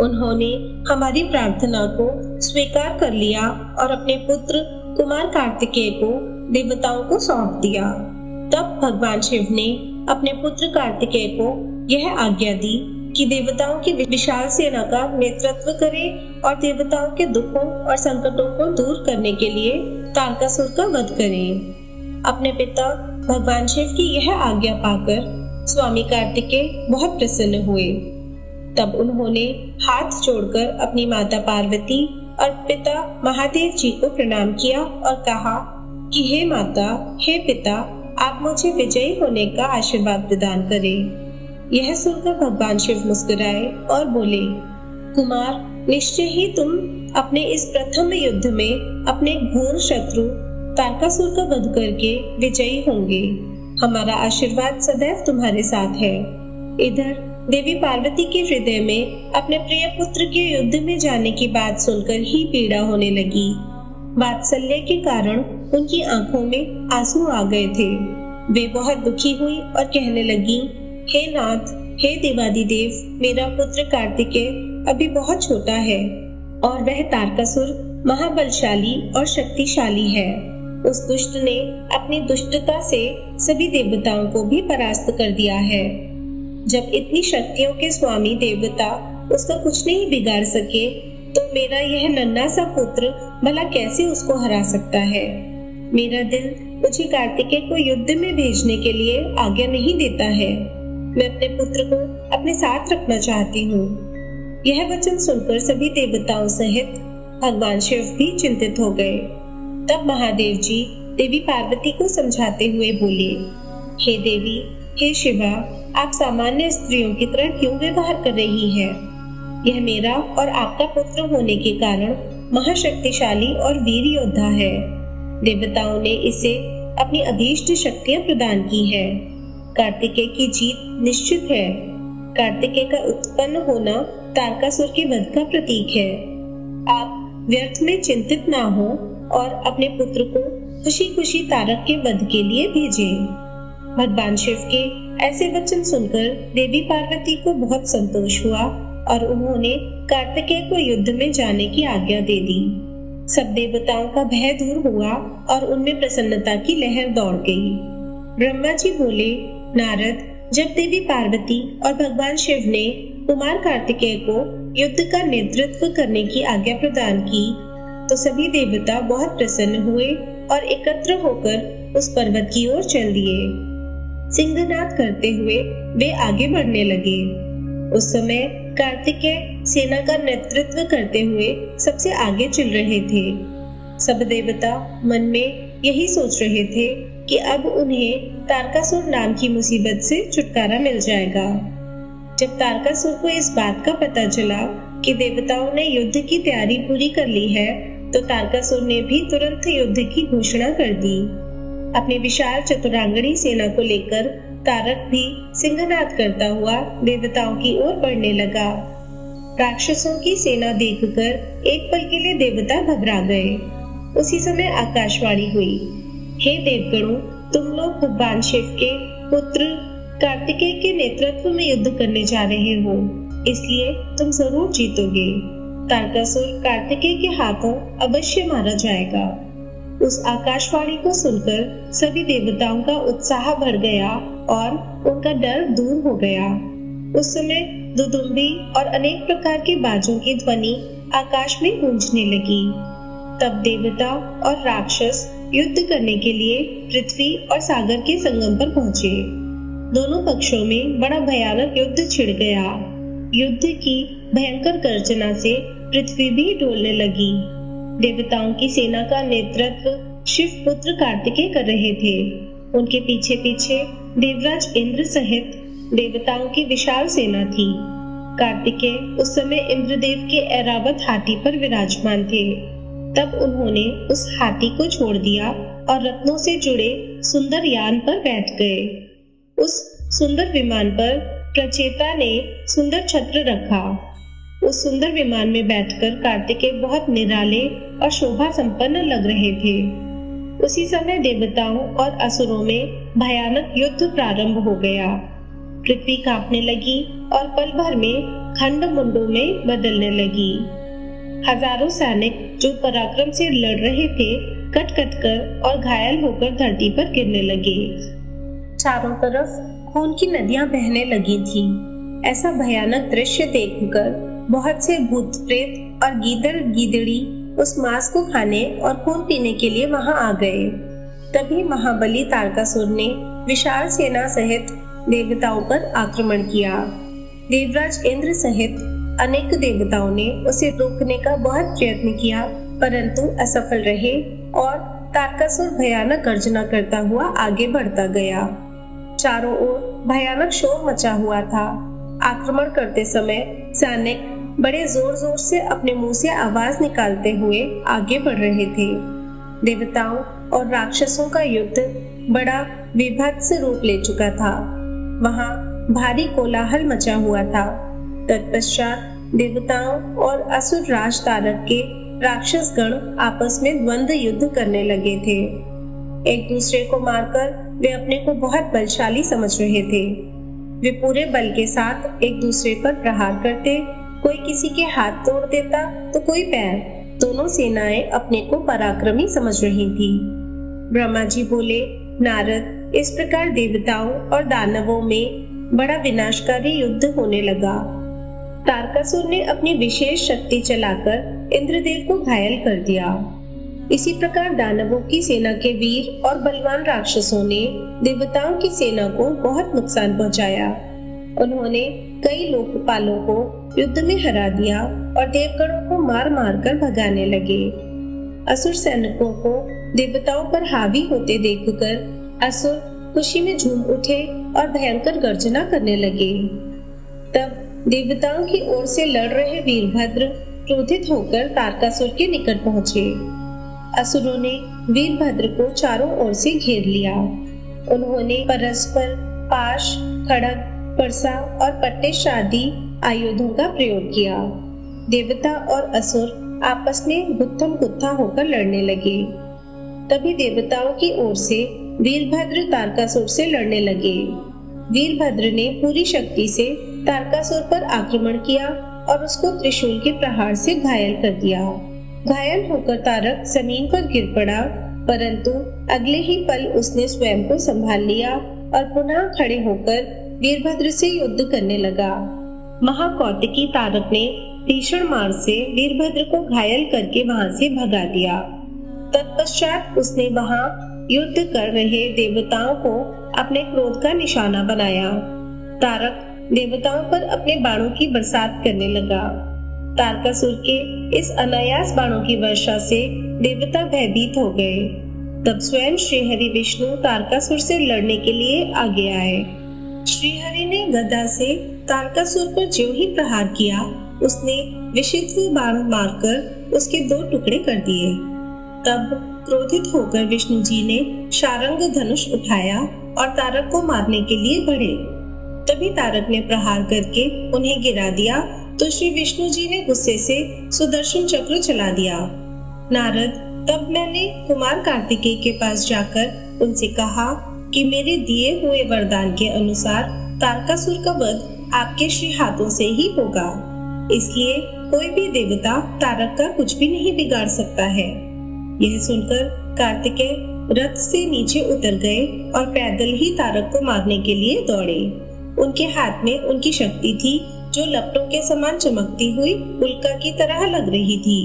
उन्होंने हमारी प्रार्थना को स्वीकार कर लिया और अपने पुत्र कुमार कार्तिकेय को देवताओं को सौंप दिया। तब भगवान शिव ने अपने पुत्र कार्तिकेय को यह आज्ञा दी कि देवताओं की विशाल सेना का नेतृत्व करे और देवताओं के दुखों और संकटों को दूर करने के लिए तारकासुर का वध करे। अपने पिता भगवान शिव की यह आज्ञा पाकर स्वामी कार्तिकेय बहुत प्रसन्न हुए। तब उन्होंने हाथ जोड़कर अपनी माता पार्वती और पिता महादेव जी को प्रणाम किया और कहा कि हे माता, हे पिता, आप मुझे विजयी होने का आशीर्वाद प्रदान करें। यह सुनकर भगवान शिव मुस्कुराए और बोले, कुमार, निश्चय ही तुम अपने इस प्रथम युद्ध में अपने घोर शत्रु तारकासुर का वध करके विजयी होंगे। हमारा आशीर्वाद सदैव तुम्हारे साथ है। इधर देवी पार्वती के हृदय में अपने प्रिय पुत्र के युद्ध में जाने की बात सुनकर ही पीड़ा होने लगी। वात्सल्य के कारण उनकी आंखों में आंसू आ गए थे। वे बहुत दुखी हुई और कहने लगी, हे नाथ, हे देवादिदेव, मेरा पुत्र कार्तिकेय अभी बहुत छोटा है और वह तारकासुर महाबलशाली और शक्तिशाली है। उस दुष्ट ने अपनी दुष्टता से सभी देवताओं को भी परास्त कर दिया है। जब इतनी शक्तियों के स्वामी देवता उसका कुछ नहीं बिगाड़ सके, तो मेरा यह नन्हा सा पुत्र भला कैसे उसको हरा सकता है। मेरा दिल मुझे कार्तिकेय को युद्ध में भेजने के लिए आज्ञा नहीं देता है। मैं अपने पुत्र को अपने साथ रखना चाहती हूँ। यह वचन सुनकर सभी देवताओं सहित भगवान शिव भी चिंतित हो गए। तब महादेव जी देवी पार्वती को समझाते हुए बोले, हे देवी, हे शिवा, आप सामान्य स्त्रियों की तरह क्यों व्यवहार कर रही है। यह मेरा और आपका पुत्र होने के कारण महाशक्तिशाली और वीर योद्धा है। देवताओं ने इसे अपनी अभीष्ट शक्तियां प्रदान की है। कार्तिकेय की जीत निश्चित है। कार्तिकेय का उत्पन्न होना तारकासुर के वध का प्रतीक है। आप व्यर्थ में चिंतित ना हो और अपने पुत्र को खुशी खुशी तारक के वध के लिए भेजें। भगवान शिव के ऐसे वचन सुनकर देवी पार्वती को बहुत संतोष हुआ और उन्होंने कार्तिकेय को युद्ध में जाने की आज्ञा दे दी। सब देवताओं का भय दूर हुआ और उनमें प्रसन्नता की लहर दौड़ गई। ब्रह्मा जी बोले, नारद, जब देवी पार्वती और भगवान शिव ने कुमार कार्तिकेय को युद्ध का नेतृत्व करने की आज्ञा प्रदान की, तो सभी देवता बहुत प्रसन्न हुए और एकत्र होकर उस पर्वत की ओर चल दिए। सिंहनाद करते हुए वे आगे बढ़ने लगे। उस समय कार्तिकेय सेना का नेतृत्व करते हुए सबसे आगे चल रहे थे। सब देवता मन में यही सोच रहे थे कि अब उन्हें तारकासुर नाम की मुसीबत से छुटकारा मिल जाएगा। जब तारकासुर को इस बात का पता चला कि देवताओं ने युद्ध की तैयारी पूरी कर ली है, तो तारकासुर ने भी तुरंत युद्ध की घोषणा कर दी। अपनी विशाल चतुरांगणी सेना को लेकर तारक भी सिंहनाद करता हुआ देवताओं की ओर बढ़ने लगा। राक्षसों की सेना देखकर एक पल के लिए देवता घबरा गए। उसी समय आकाशवाणी हुई, हे देवगणों, तुम लोग भगवान शिव के पुत्र कार्तिकेय के नेतृत्व में युद्ध करने जा रहे हो, इसलिए तुम जरूर जीतोगे। तारकासुर कार्तिकेय के हाथों अवश्य मारा जाएगा। उस आकाशवाणी को सुनकर सभी देवताओं का उत्साह बढ़ गया और उनका डर दूर हो गया। उस समय दुदुम्बी और अनेक प्रकार के बाजों की ध्वनि आकाश में गूंजने लगी। तब देवता और राक्षस युद्ध करने के लिए पृथ्वी और सागर के संगम पर पहुंचे। दोनों पक्षों में बड़ा भयानक युद्ध छिड़ गया। युद्ध की भयंकर गर्जना से पृथ्वी भी डोलने लगी। देवताओं की सेना का नेतृत्व शिव पुत्र कार्तिकेय कर रहे थे। उनके पीछे पीछे देवराज इंद्र सहित देवताओं की विशाल सेना थी। कार्तिकेय उस समय इंद्रदेव के ऐरावत हाथी पर विराजमान थे। तब उन्होंने उस हाथी को छोड़ दिया और रत्नों से जुड़े सुंदर यान पर बैठ गए। उस सुंदर विमान पर प्रचेता ने सुंदर छत्र रखा। उस सुंदर विमान में बैठकर कार्तिकेय बहुत निराले और शोभा संपन्न लग रहे थे। उसी समय देवताओं और असुरों में भयानक युद्ध प्रारंभ हो गया। पृथ्वी कांपने लगी और पल भर में खंड मुंडों में बदलने लगी। हजारों सैनिक जो पराक्रम से लड़ रहे थे कट कट कर और घायल होकर धरती पर गिरने लगे। चारों तरफ खून की नदियां बहने लगी थी। ऐसा भयानक दृश्य देखकर बहुत से भूत प्रेत और गीदड़ गीदड़ी उस मांस को खाने और खून पीने के लिए वहां आ गए। तभी महाबली तारकासुर ने विशाल सेना सहित देवताओं पर आक्रमण किया। देवराज इंद्र सहित अनेक देवताओं ने उसे रोकने का बहुत प्रयत्न किया, परंतु असफल रहे और तारकासुर भयानक गर्जना करता हुआ आगे बढ़ता गया। चारों ओर भयानक शोर मचा हुआ था। आक्रमण करते समय सैनिक बड़े जोर जोर से अपने मुंह से आवाज निकालते हुए आगे बढ़ रहे थे। देवताओं और राक्षसों का युद्ध बड़ा विभत्स रूप ले चुका था। वहां भारी कोलाहल मचा हुआ था। तत्पश्चात देवताओं और असुर राज तारक के राक्षस गण आपस में द्वंद्व युद्ध करने लगे थे। एक दूसरे को मारकर वे अपने को बहुत बलशाली समझ रहे थे। वे पूरे बल के साथ एक दूसरे पर प्रहार करते। कोई किसी के हाथ तोड़ देता तो कोई पैर। दोनों सेनाएं अपने को पराक्रमी समझ रही थी। ब्रह्मा जी बोले, नारद, इस प्रकार देवताओं और दानवों में बड़ा विनाशकारी युद्ध होने लगा। तारकासुर ने अपनी विशेष शक्ति चलाकर इंद्रदेव को घायल कर दिया। इसी प्रकार दानवों की सेना के वीर और बलवान राक्षसों ने देवताओं की सेना को बहुत नुकसान पहुंचाया। उन्होंने कई लोकपालों को युद्ध में हरा दिया और देवगणों को मार मार कर भगाने लगे। असुर सैनिकों को देवताओं पर हावी होते देखकर असुर खुशी में झूम उठे और भयंकर गर्जना करने लगे। तब देवताओं की ओर से लड़ रहे वीरभद्र क्रोधित होकर तारकासुर के निकट पहुंचे। असुरों ने वीरभद्र को चारों ओर से घेर लिया। उन्होंने परस्पर पाश, खड़ग, परसा और पट्टेश आदि आयुधों का प्रयोग किया। देवता और असुर आपस में गुत्थम गुत्था होकर लड़ने लगे। तभी देवताओं की ओर से वीरभद्र तारकासुर से लड़ने लगे। वीरभद्र ने पूरी शक्ति से तारकासुर पर आक्रमण किया और उसको त्रिशूल के प्रहार से घायल कर दिया। घायल होकर तारक जमीन पर गिर पड़ा, परंतु अगले ही पल उसने स्वयं को संभाल लिया और पुनः खड़े होकर वीरभद्र से युद्ध करने लगा। महाकौतिकी तारक ने भीषण मार से वीरभद्र को घायल करके वहां से भगा दिया। तत्पश्चात उसने वहां युद्ध कर रहे देवताओं को अपने क्रोध का निशाना बनाया। तारक देवताओं पर अपने बाणों की बरसात करने लगा। तारकासुर के इस अनायास बाणों की वर्षा से देवता भयभीत हो गए। तब स्वयं श्रीहरि विष्णु तारकासुर से लड़ने के लिए आगे आए। श्रीहरि ने गदा से तारकासुर पर ज्यों ही प्रहार किया, उसने विचित्र बाण मारकर उसके 2 टुकड़े कर दिए। तब क्रोधित होकर विष्णु जी ने शारंग धनुष उठाया और तारक को मारने के लिए बढ़े। तभी तारक ने प्रहार करके उन्हें गिरा दिया तो श्री विष्णु जी ने गुस्से से सुदर्शन चक्र चला दिया। नारद, तब मैंने कुमार कार्तिकेय के पास जाकर उनसे कहा कि मेरे दिए हुए वरदान के अनुसार तारकासुर का वध आपके श्री हाथों से ही होगा, इसलिए कोई भी देवता तारक का कुछ भी नहीं बिगाड़ सकता है। यह सुनकर कार्तिकेय रथ से नीचे उतर गए और पैदल ही तारक को मारने के लिए दौड़े। उनके हाथ में उनकी शक्ति थी जो लपटों के समान चमकती हुई उल्का की तरह लग रही थी।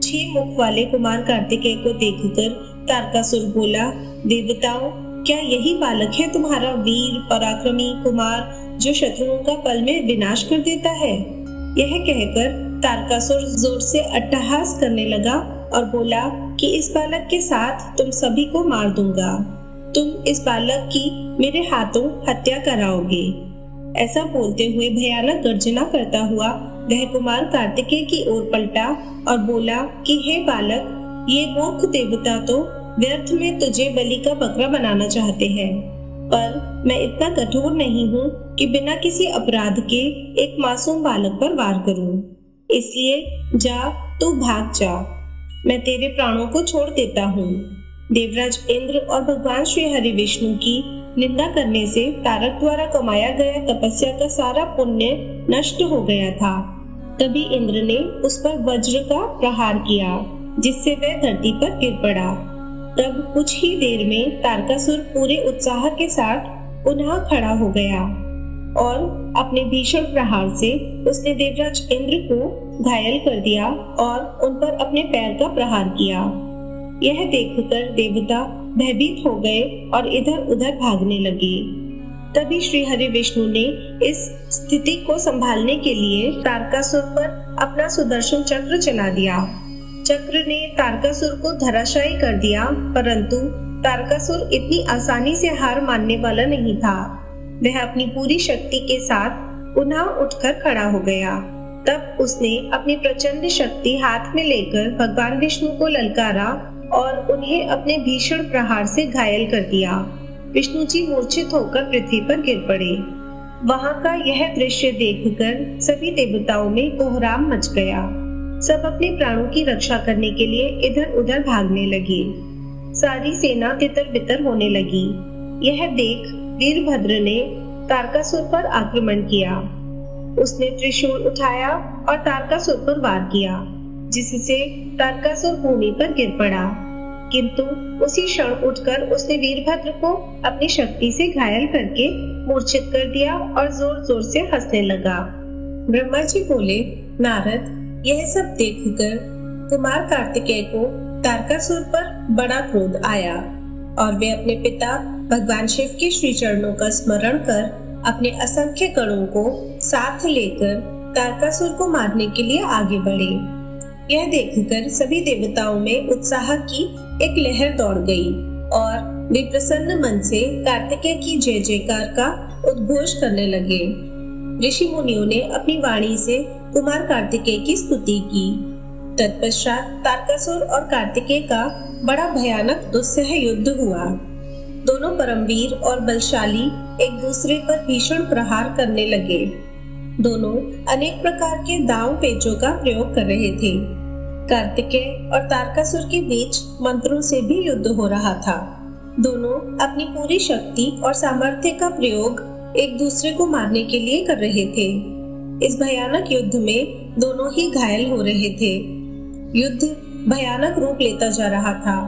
6 मुख वाले कुमार कार्तिकेय को देखकर तारकासुर बोला, देवताओं, क्या यही बालक है तुम्हारा वीर पराक्रमी कुमार जो शत्रुओं का पल में विनाश कर देता है? यह कहकर तारकासुर जोर से अट्टहास करने लगा और बोला कि इस बालक के साथ तुम सभी को मार दूंगा। तुम इस बालक की मेरे हाथों हत्या कराओगे। ऐसा बोलते हुए भयानक गर्जना करता हुआ वह कुमार कार्तिकेय की ओर पलटा और बोला कि हे बालक, ये मूर्ख देवता तो व्यर्थ में तुझे बलि का बकरा बनाना चाहते हैं, पर मैं इतना कठोर नहीं हूँ कि बिना किसी अपराध के एक मासूम बालक पर वार करूँ। इसलिए जा, तू भाग जा, मैं तेरे प्राणों को छोड़ देता हूँ। देवराज इंद्र और भगवान श्री हरि विष्णु की निंदा करने से तारक द्वारा कमाया गया तपस्या का सारा पुण्य नष्ट हो गया था। तभी इंद्र ने उस पर वज्र का प्रहार किया, जिससे वह धरती पर गिर पड़ा। तब कुछ ही देर में तारकासुर पूरे उत्साह के साथ पुनः खड़ा हो गया और अपने भीषण प्रहार से उसने देवराज इंद्र को घायल कर दिया और उन पर अपने पैर का प्रहार किया। यह देखकर देवता भयभीत हो गए और इधर उधर भागने लगे। तभी श्री हरि विष्णु ने इस स्थिति को संभालने के लिए तारकासुर पर अपना सुदर्शन चक्र चला दिया। चक्र ने तारकासुर को धराशायी कर दिया, परंतु तारकासुर इतनी आसानी से हार मानने वाला नहीं था। वह अपनी पूरी शक्ति के साथ पुनः उठकर खड़ा हो गया। तब उसने अपनी प्रचंड शक्ति हाथ में लेकर भगवान विष्णु को ललकारा और उन्हें अपने भीषण प्रहार से घायल कर दिया। विष्णु जी मूर्छित होकर पृथ्वी पर गिर पड़े। वहां का यह दृश्य देखकर सभी देवताओं में कोहराम मच गया। सब अपने प्राणों की रक्षा करने के लिए इधर उधर भागने लगे। सारी सेना तितर बितर होने लगी। यह देख वीरभद्र ने तारकासुर पर आक्रमण किया। उसने त्रिशूल उठाया और तारकासुर पर वार किया, जिससे तारकासुर भूमि पर गिर पड़ा। किंतु उसी क्षण उठकर उसने वीरभद्र को अपनी शक्ति से घायल करके मूर्छित कर दिया और जोर जोर से हंसने लगा। ब्रह्मा जी बोले, नारद, यह सब देखकर कुमार कार्तिकेय को तारकासुर पर बड़ा क्रोध आया और वे अपने पिता भगवान शिव के श्री चरणों का स्मरण कर अपने असंख्य गणों को साथ लेकर तारकासुर को मारने के लिए आगे बढ़े। यह देखकर सभी देवताओं में उत्साह की एक लहर दौड़ गई और वे प्रसन्न मन से कार्तिकेय की जय जयकार का उद्घोष करने लगे। ऋषि मुनियों ने अपनी वाणी से कुमार कार्तिकेय की स्तुति की। तत्पश्चात तारकासुर और कार्तिकेय का बड़ा भयानक दुस्सह युद्ध हुआ। दोनों परमवीर और बलशाली एक दूसरे पर भीषण प्रहार करने लगे। दोनों अनेक प्रकार के दांव पेचों का प्रयोग कर रहे थे। कार्तिकेय और तारकासुर के बीच मंत्रों से भी युद्ध हो रहा था। दोनों अपनी पूरी शक्ति और सामर्थ्य का प्रयोग एक दूसरे को मारने के लिए कर रहे थे। इस भयानक युद्ध में दोनों ही घायल हो रहे थे। युद्ध भयानक रूप लेता जा रहा था।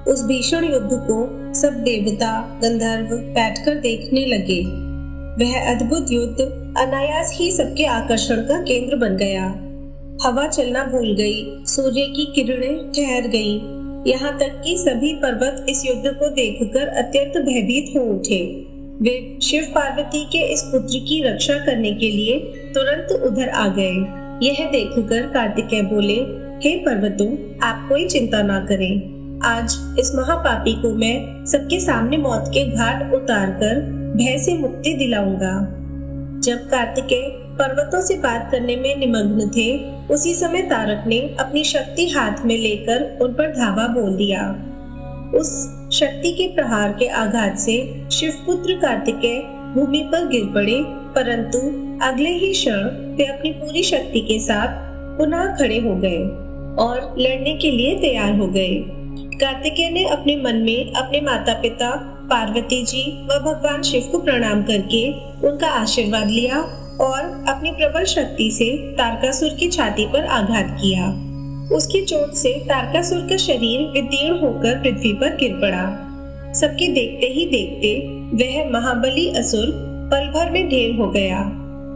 उस भीषण युद्ध को सब देवता गंधर्व बैठकर देखने लगे। वह अद्भुत युद्ध अनायास ही सबके आकर्षण का केंद्र बन गया। हवा चलना भूल गई, सूर्य की किरणें ठहर गईं। यहाँ तक कि सभी पर्वत इस युद्ध को देखकर अत्यंत भयभीत हो उठे। वे शिव पार्वती के इस पुत्र की रक्षा करने के लिए तुरंत उधर आ गए। यह देखकर कार्तिकेय बोले, हे पर्वतों, आप कोई चिंता ना करें। आज इस महापापी को मैं सबके सामने मौत के घाट उतारकर भय से मुक्ति दिलाऊंगा। जब कार्तिकेय पर्वतों से बात करने में निमग्न थे, उसी समय तारक ने अपनी शक्ति हाथ में लेकर उन पर धावा बोल दिया। उस शक्ति के प्रहार के आघात से शिवपुत्र कार्तिकेय भूमि पर गिर पड़े, परंतु अगले ही क्षण वे अपनी पूरी शक्ति के साथ पुनः खड़े हो गए और लड़ने के लिए तैयार हो गए। कार्तिकेय ने अपने मन में अपने माता पिता पार्वती जी व भगवान शिव को प्रणाम करके उनका आशीर्वाद लिया और अपनी प्रबल शक्ति से तारकासुर की छाती पर आघात किया। उसकी चोट से तारकासुर का शरीर विदीर्ण होकर पृथ्वी पर गिर पड़ा। सबके देखते ही देखते वह महाबली असुर पल भर में ढेर हो गया।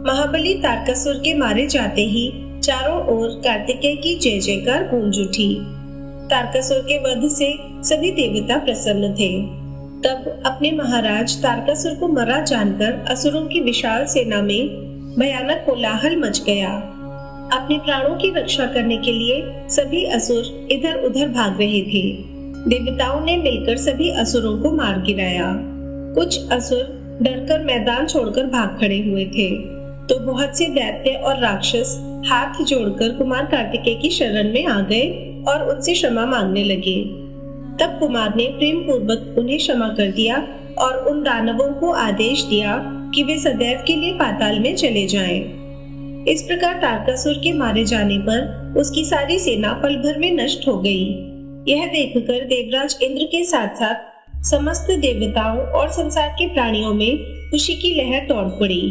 महाबली तारकासुर के मारे जाते ही चारों ओर कार्तिकेय की जय जयकार गूंज उठी। तारकासुर के वध से सभी देवता प्रसन्न थे। तब अपने महाराज तारकासुर को मरा जानकर असुरों की विशाल सेना में भयानक कोलाहल मच गया। अपने प्राणों की रक्षा करने के लिए सभी असुर इधर उधर भाग रहे थे। देवताओं ने मिलकर सभी असुरों को मार गिराया। कुछ असुर डरकर मैदान छोड़कर भाग खड़े हुए थे, तो बहुत से दैत्य और राक्षस हाथ जोड़कर कुमार कार्तिकेय की शरण में आ गए और उनसे क्षमा मांगने लगे। तब कुमार ने प्रेम पूर्वक उन्हें क्षमा कर दिया और उन दानवों को आदेश दिया कि वे सदैव के लिए पाताल में चले जाएं। इस प्रकार तारकासुर के मारे जाने पर उसकी सारी सेना पल भर में नष्ट हो गई। यह देखकर देवराज इंद्र के साथ साथ समस्त देवताओं और संसार के प्राणियों में खुशी की लहर दौड़ पड़ी।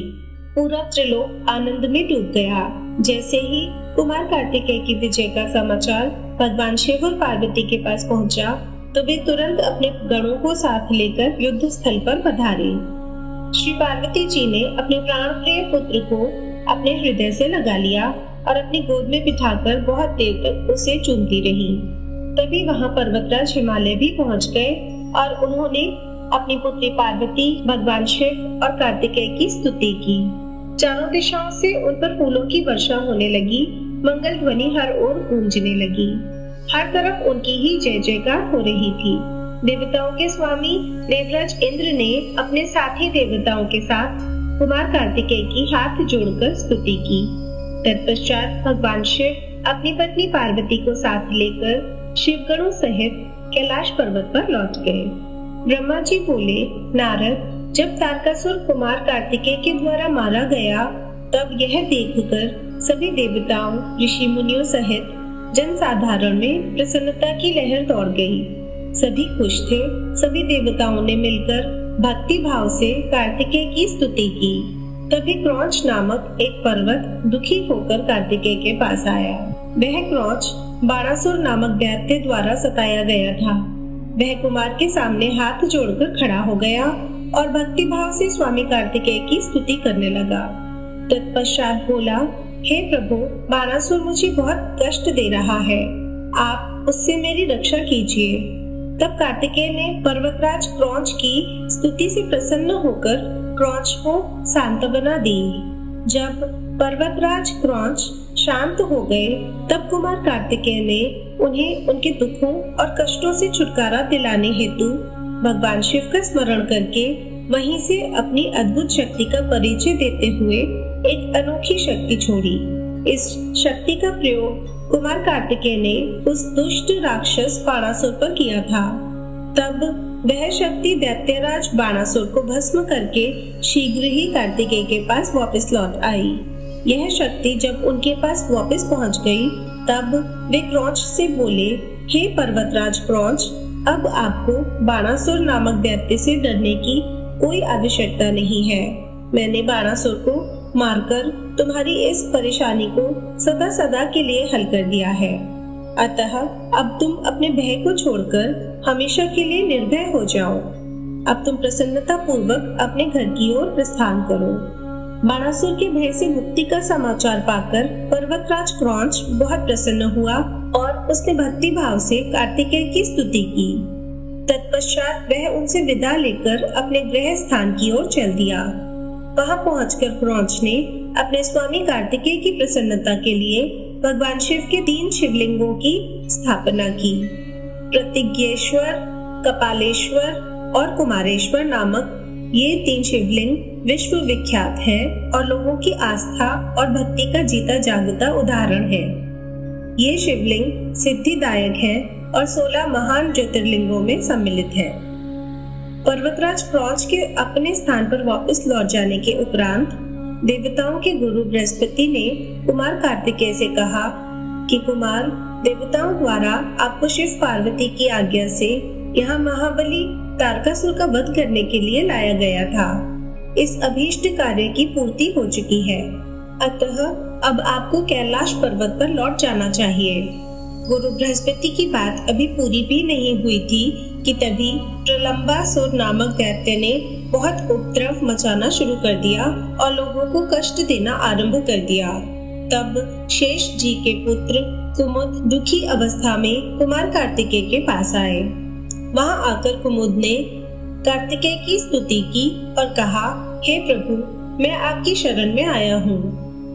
पूरा त्रिलोक आनंद में डूब गया। जैसे ही कुमार कार्तिकेय की विजय का समाचार भगवान शिव और पार्वती के पास पहुंचा, तो वे तुरंत अपने गणों को साथ लेकर युद्ध स्थल पर पधारे। श्री पार्वती जी ने अपने प्राण प्रिय पुत्र को अपने हृदय से लगा लिया और अपनी गोद में बिठाकर बहुत देर तक उसे चूमती रही। तभी वहां पर्वतराज हिमालय भी पहुंच गए और उन्होंने अपनी पुत्री पार्वती, भगवान शिव और कार्तिकेय की स्तुति की। चारों दिशाओं से उन पर फूलों की वर्षा होने लगी। मंगल ध्वनि हर ओर गूंजने लगी। हर तरफ उनकी ही जय जयकार हो रही थी। देवताओं के स्वामी देवराज इंद्र ने अपने साथी देवताओं के साथ कुमार कार्तिकेय की हाथ जोड़कर स्तुति की। तत्पश्चात भगवान शिव अपनी पत्नी पार्वती को साथ लेकर शिवगणों सहित कैलाश पर्वत पर लौट गए। ब्रह्मा जी बोले, नारद, जब तारकासुर कुमार कार्तिकेय के द्वारा मारा गया, तब यह देखकर सभी देवताओं, ऋषि मुनियों सहित जनसाधारण में प्रसन्नता की लहर दौड़ गई। सभी खुश थे। सभी देवताओं ने मिलकर भक्ति भाव से कार्तिकेय की स्तुति की। तभी क्रौंच नामक एक पर्वत दुखी होकर कार्तिकेय के पास आया। वह क्रौंच बाणासुर नामक दैत्य द्वारा सताया गया था। वह कुमार के सामने हाथ जोड़कर खड़ा हो गया और भक्ति भाव से स्वामी कार्तिकेय की स्तुति करने लगा। तत्पश्चात बोला, हे प्रभु, बाणासुर मुझे बहुत कष्ट दे रहा है, आप उससे मेरी रक्षा कीजिए। तब कार्तिकेय ने पर्वतराज क्रौंच की स्तुति से प्रसन्न होकर क्रौंच को सांत्वना दी। जब पर्वतराज क्रौंच शांत हो गए, तब कुमार कार्तिकेय ने उन्हें उनके दुखों और कष्टों से छुटकारा दिलाने हेतु भगवान शिव का स्मरण करके वहीं से अपनी अद्भुत शक्ति का परिचय देते हुए एक अनोखी शक्ति छोड़ी। इस शक्ति का प्रयोग कुमार कार्तिकेय ने उस दुष्ट राक्षस बाणासुर पर किया था। तब वह शक्ति दैत्यराज बाणासुर को भस्म करके शीघ्र ही कार्तिकेय के पास वापस लौट आई। यह शक्ति जब उनके पास वापस पहुंच गई, तब वे क्रौंच से बोले, हे पर्वतराज क्रौंच, अब आपको बाणासुर नामक दैत्य से डरने की कोई आवश्यकता नहीं है। मैंने बाणासुर को मारकर तुम्हारी इस परेशानी को सदा सदा के लिए हल कर दिया है। अतः अब तुम अपने भय को छोड़कर हमेशा के लिए निर्भय हो जाओ। अब तुम प्रसन्नता पूर्वक अपने घर की ओर प्रस्थान करो। बाणासुर के भय से मुक्ति का समाचार पाकर पर्वतराज क्रौंच बहुत प्रसन्न हुआ और उसने भक्ति भाव से कार्तिकेय की स्तुति की। तत्पश्चात वह उनसे विदा लेकर अपने गृह स्थान की ओर चल दिया। वहां पहुंचकर क्रौंच ने अपने स्वामी कार्तिकेय की प्रसन्नता के लिए भगवान शिव के 3 शिवलिंगों की स्थापना की। प्रतिज्ञेश्वर, कपालेश्वर और कुमारेश्वर नामक ये 3 शिवलिंग विश्व विख्यात हैं और लोगों की आस्था और भक्ति का जीता जागता उदाहरण है। ये शिवलिंग सिद्धिदायक हैं और 16 महान ज्योतिर्लिंगों में सम्मिलित हैं। पर्वतराज क्रौंच के अपने स्थान पर वापस लौट जाने के उपरांत देवताओं के गुरु बृहस्पति ने कुमार कार्तिकेय से कहा कि कुमार, देवताओं द्वारा आपको शिव पार्वती की आज्ञा से यहाँ महाबली तारकासुर का वध करने के लिए लाया गया था। इस अभीष्ट कार्य की पूर्ति हो चुकी है, अतः अब आपको कैलाश पर्वत पर लौट जाना चाहिए। गुरु बृहस्पति की बात अभी पूरी भी नहीं हुई थी कि तभी प्रलंबासुर नामक दैत्य ने बहुत उपद्रव मचाना शुरू कर दिया और लोगों को कष्ट देना आरंभ कर दिया। तब शेष जी के पुत्र कुमुद दुखी अवस्था में कुमार कार्तिकेय के पास आए। वहां आकर कुमुद ने कार्तिकेय की स्तुति की और कहा, हे प्रभु, मैं आपकी शरण में आया हूँ।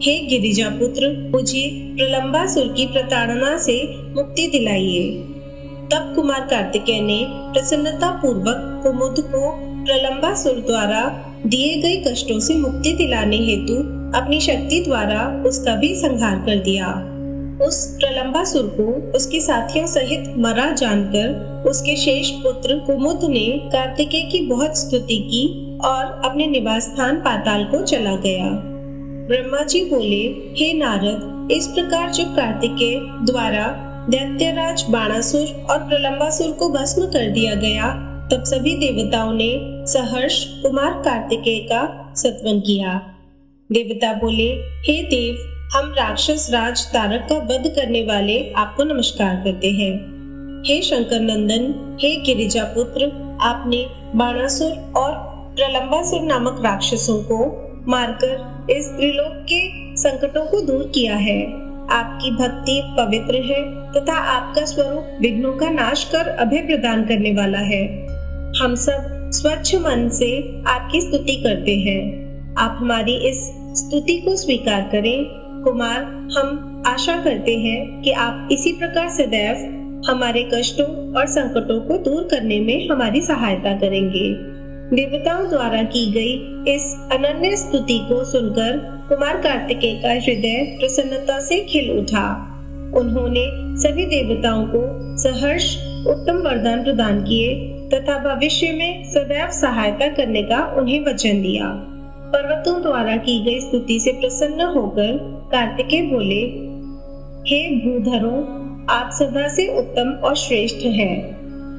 हे गिरिजा पुत्र, मुझे प्रलंबासुर की प्रताड़ना से मुक्ति दिलाइए। तब कुमार कार्तिकेय ने प्रसन्नता पूर्वक कुमुद को प्रलंबासुर द्वारा दिए गए कष्टों से मुक्ति दिलाने हेतु अपनी शक्ति द्वारा उसका भी संहार कर दिया। उस प्रलंबासुर को उसके साथियों सहित मरा जानकर उसके शेष पुत्र कुमुद ने कार्तिकेय की बहुत स्तुति की और अपने निवास स्थान पाताल को चला गया। ब्रह्मा जी बोले, हे नारद, इस प्रकार जब कार्तिकेय द्वारा दैत्यराज बाणासुर और प्रलंबासुर को भस्म कर दिया गया, तब सभी देवताओं ने सहर्ष कुमार कार्तिकेय का स्तवन किया। देवता बोले, हे देव, हम राक्षस राज तारक का वध करने वाले आपको नमस्कार करते हैं। हे शंकर नंदन, हे गिरिजा पुत्र, आपने बाणासुर और प्रलंबासुर नामक राक्षसों को मारकर इस त्रिलोक के संकटों को दूर किया है। आपकी भक्ति पवित्र है तथा आपका स्वरूप विघ्नों का नाश कर अभय प्रदान करने वाला है। हम सब स्वच्छ मन से आपकी स्तुति करते हैं। आप हमारी इस स्तुति को स्वीकार करें। कुमार, हम आशा करते हैं कि आप इसी प्रकार सदैव हमारे कष्टों और संकटों को दूर करने में हमारी सहायता करेंगे। देवताओं द्वारा की गई इस अनन्य स्तुति को सुनकर कुमार कार्तिकेय का हृदय प्रसन्नता से खिल उठा। उन्होंने सभी देवताओं को सहर्ष उत्तम वरदान प्रदान किए तथा भविष्य में सदैव सहायता करने का उन्हें वचन दिया। पर्वतों द्वारा की गई स्तुति से प्रसन्न होकर कार्तिकेय बोले, हे भूधरों, आप सदा से उत्तम और श्रेष्ठ हैं।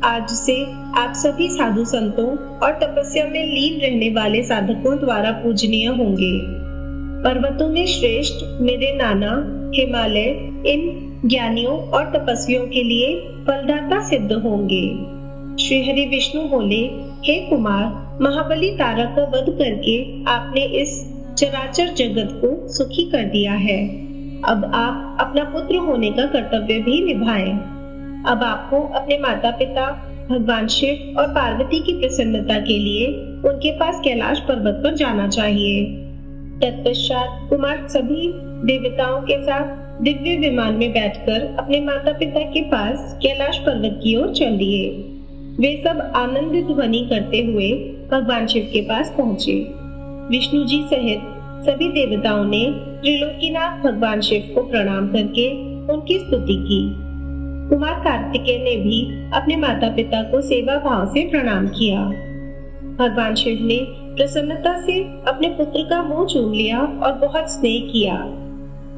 आज से आप सभी साधु संतों और तपस्या में लीन रहने वाले साधकों द्वारा पूजनीय होंगे। पर्वतों में श्रेष्ठ मेरे नाना हिमालय इन ज्ञानियों और तपस्वियों के लिए फलदाता सिद्ध होंगे। श्री हरि विष्णु बोले, हे कुमार, महाबली तारक का वध करके आपने इस चराचर जगत को सुखी कर दिया है। अब आप अपना पुत्र होने का कर्तव्य भी निभाएं। अब आपको अपने माता पिता भगवान शिव और पार्वती की प्रसन्नता के लिए उनके पास कैलाश पर्वत पर जाना चाहिए। तत्पश्चात कुमार सभी देवताओं के साथ दिव्य विमान में बैठकर अपने माता पिता के पास कैलाश पर्वत की ओर चल दिए। वे सब आनंद ध्वनि करते हुए भगवान शिव के पास पहुँचे। विष्णु जी सहित सभी देवताओं ने त्रिलोकीनाथ भगवान शिव को प्रणाम करके उनकी स्तुति की। कुमार कार्तिकेय ने भी अपने माता पिता को सेवा भाव से प्रणाम किया। भगवान शिव ने प्रसन्नता से अपने पुत्र का मुंह चूम लिया और बहुत स्नेह किया।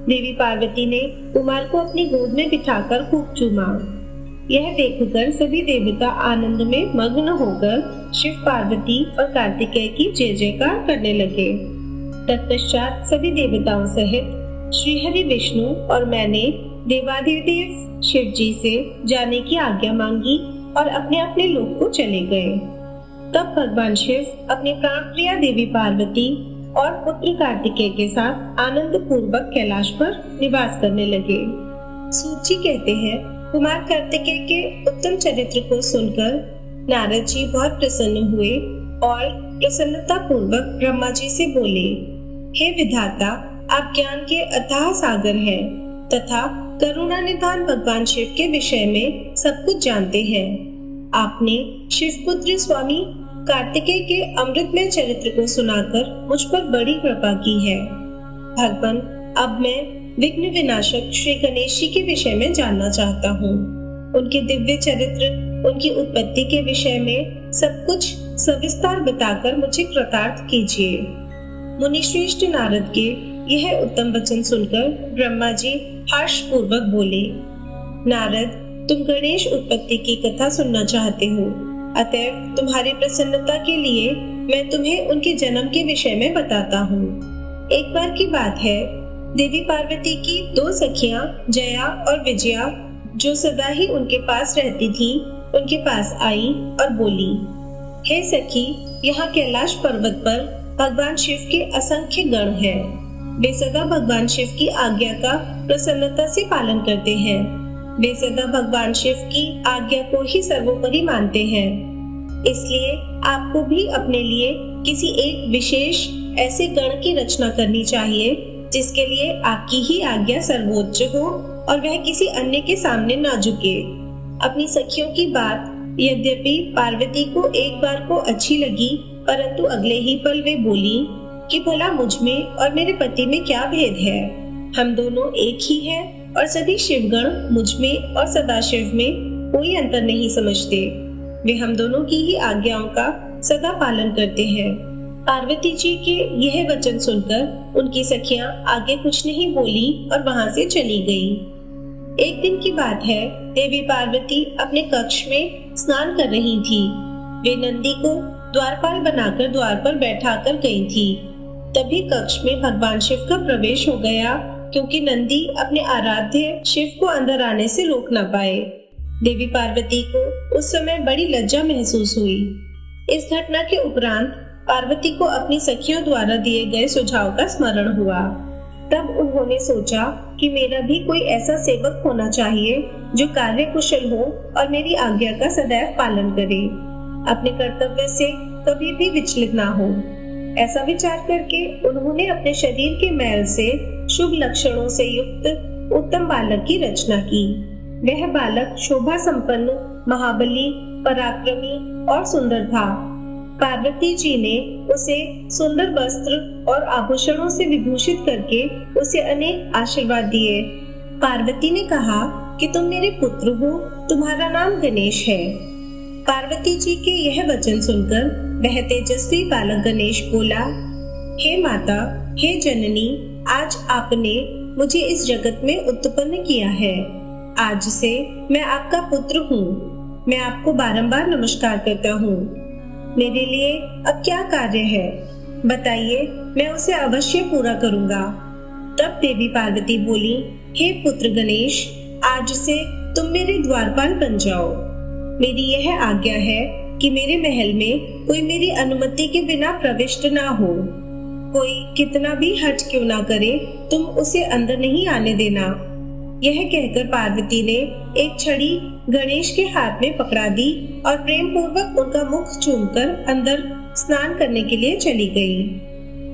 देवी पार्वती ने कुमार को अपनी गोद में बिठाकर खूब चूमा। यह देखकर सभी देवता आनंद में मग्न होकर शिव पार्वती और कार्तिकेय की जय जयकार करने लगे। तत्पश्चात सभी देवताओं सहित श्री हरि विष्णु और मैंने देवाधिदेव शिव जी से जाने की आज्ञा मांगी और अपने अपने लोक को चले गए। तब भगवान शिव अपनी प्राणप्रिया देवी पार्वती और पुत्र कार्तिकेय के साथ आनंद पूर्वक कैलाश पर निवास करने लगे। सूत जी कहते हैं, कुमार कार्तिकेय के उत्तम चरित्र को सुनकर नारद जी बहुत प्रसन्न हुए और प्रसन्नता पूर्वक ब्रह्मा जी से बोले, हे विधाता, आप ज्ञान के अथाह सागर हैं तथा करुणा निधान भगवान शिव के विषय में सब कुछ जानते हैं। आपने शिवपुत्र स्वामी कार्तिकेय के अमृतमय चरित्र को सुनाकर मुझ पर बड़ी कृपा की है। भगवान, अब मैं विघ्न विनाशक श्री गणेश जी के विषय में जानना चाहता हूँ। उनके दिव्य चरित्र, उनकी उत्पत्ति के विषय में सब कुछ सविस्तार बताकर मुझे कृतार्थ कीजिए। मुनि श्रेष्ठ नारद के यह उत्तम वचन सुनकर ब्रह्मा जी हर्ष पूर्वक बोले, नारद, तुम गणेश उत्पत्ति की कथा सुनना चाहते हो, अतएव तुम्हारी प्रसन्नता के लिए मैं तुम्हें उनके जन्म के विषय में बताता हूँ। एक बार की बात है, देवी पार्वती की दो सखियां जया और विजया जो सदा ही उनके पास रहती थी, उनके पास आई और बोली, हे सखी, यहाँ कैलाश पर्वत पर भगवान शिव के असंख्य गण हैं। वे सदा भगवान शिव की आज्ञा का प्रसन्नता से पालन करते हैं। वे सदा भगवान शिव की आज्ञा को ही सर्वोपरि मानते हैं। इसलिए आपको भी अपने लिए किसी एक विशेष ऐसे गण की रचना करनी चाहिए जिसके लिए आपकी ही आज्ञा सर्वोच्च हो और वह किसी अन्य के सामने ना झुके। अपनी सखियों की बात यद्यपि पार्वती को एक बार को अच्छी लगी, परंतु अगले ही पल वे बोली कि भला मुझ में और मेरे पति में क्या भेद है। हम दोनों एक ही हैं और सभी शिवगण मुझ में और सदाशिव में कोई अंतर नहीं समझते। वे हम दोनों की ही आज्ञाओं का सदा पालन करते हैं। पार्वती जी के यह वचन सुनकर उनकी सखियां आगे कुछ नहीं बोली और वहां से चली गईं। एक दिन की बात है, देवी पार्वती अपने कक्ष में स्नान कर रही थी। वे नंदी को द्वारपाल बनाकर द्वार पर बैठाकर गई थी। तभी कक्ष में भगवान शिव का प्रवेश हो गया, क्योंकि नंदी अपने आराध्य शिव को अंदर आने से रोक न पाए। देवी पार्वती को उस समय बड़ी लज्जा महसूस हुई। इस घटना के उपरांत पार्वती को अपनी सखियों द्वारा दिए गए सुझाव का स्मरण हुआ। तब उन्होंने सोचा कि मेरा भी कोई ऐसा सेवक होना चाहिए जो कार्य कुशल हो और मेरी आज्ञा का सदैव पालन करे, अपने कर्तव्य से कभी भी विचलित ना हो। ऐसा विचार करके उन्होंने अपने शरीर के मैल से शुभ लक्षणों से युक्त उत्तम बालक की रचना की। वह बालक शोभा संपन्न, महाबली, पराक्रमी और सुंदर था। पार्वती जी ने उसे सुंदर वस्त्र और आभूषणों से विभूषित करके उसे अनेक आशीर्वाद दिए। पार्वती ने कहा कि तुम मेरे पुत्र हो, तुम्हारा नाम गणेश है। पार्वती जी के यह वचन सुनकर वह तेजस्वी बालक गणेश बोला, हे माता, हे जननी, आज आपने मुझे इस जगत में उत्पन्न किया है। आज से मैं आपका पुत्र हूँ। मैं आपको बारंबार नमस्कार करता हूँ। मेरे लिए अब क्या कार्य है, बताइए, मैं उसे अवश्य पूरा करूँगा। तब देवी पार्वती बोली, हे पुत्र गणेश, आज से तुम मेरे द्वारपाल बन जाओ। मेरी यह आज्ञा है कि मेरे महल में कोई मेरी अनुमति के बिना प्रविष्ट ना हो। कोई कितना भी हठ क्यों ना करे, तुम उसे अंदर नहीं आने देना। यह कहकर पार्वती ने एक छड़ी गणेश के हाथ में पकड़ा दी और प्रेम पूर्वक उनका मुख चूमकर अंदर स्नान करने के लिए चली गई।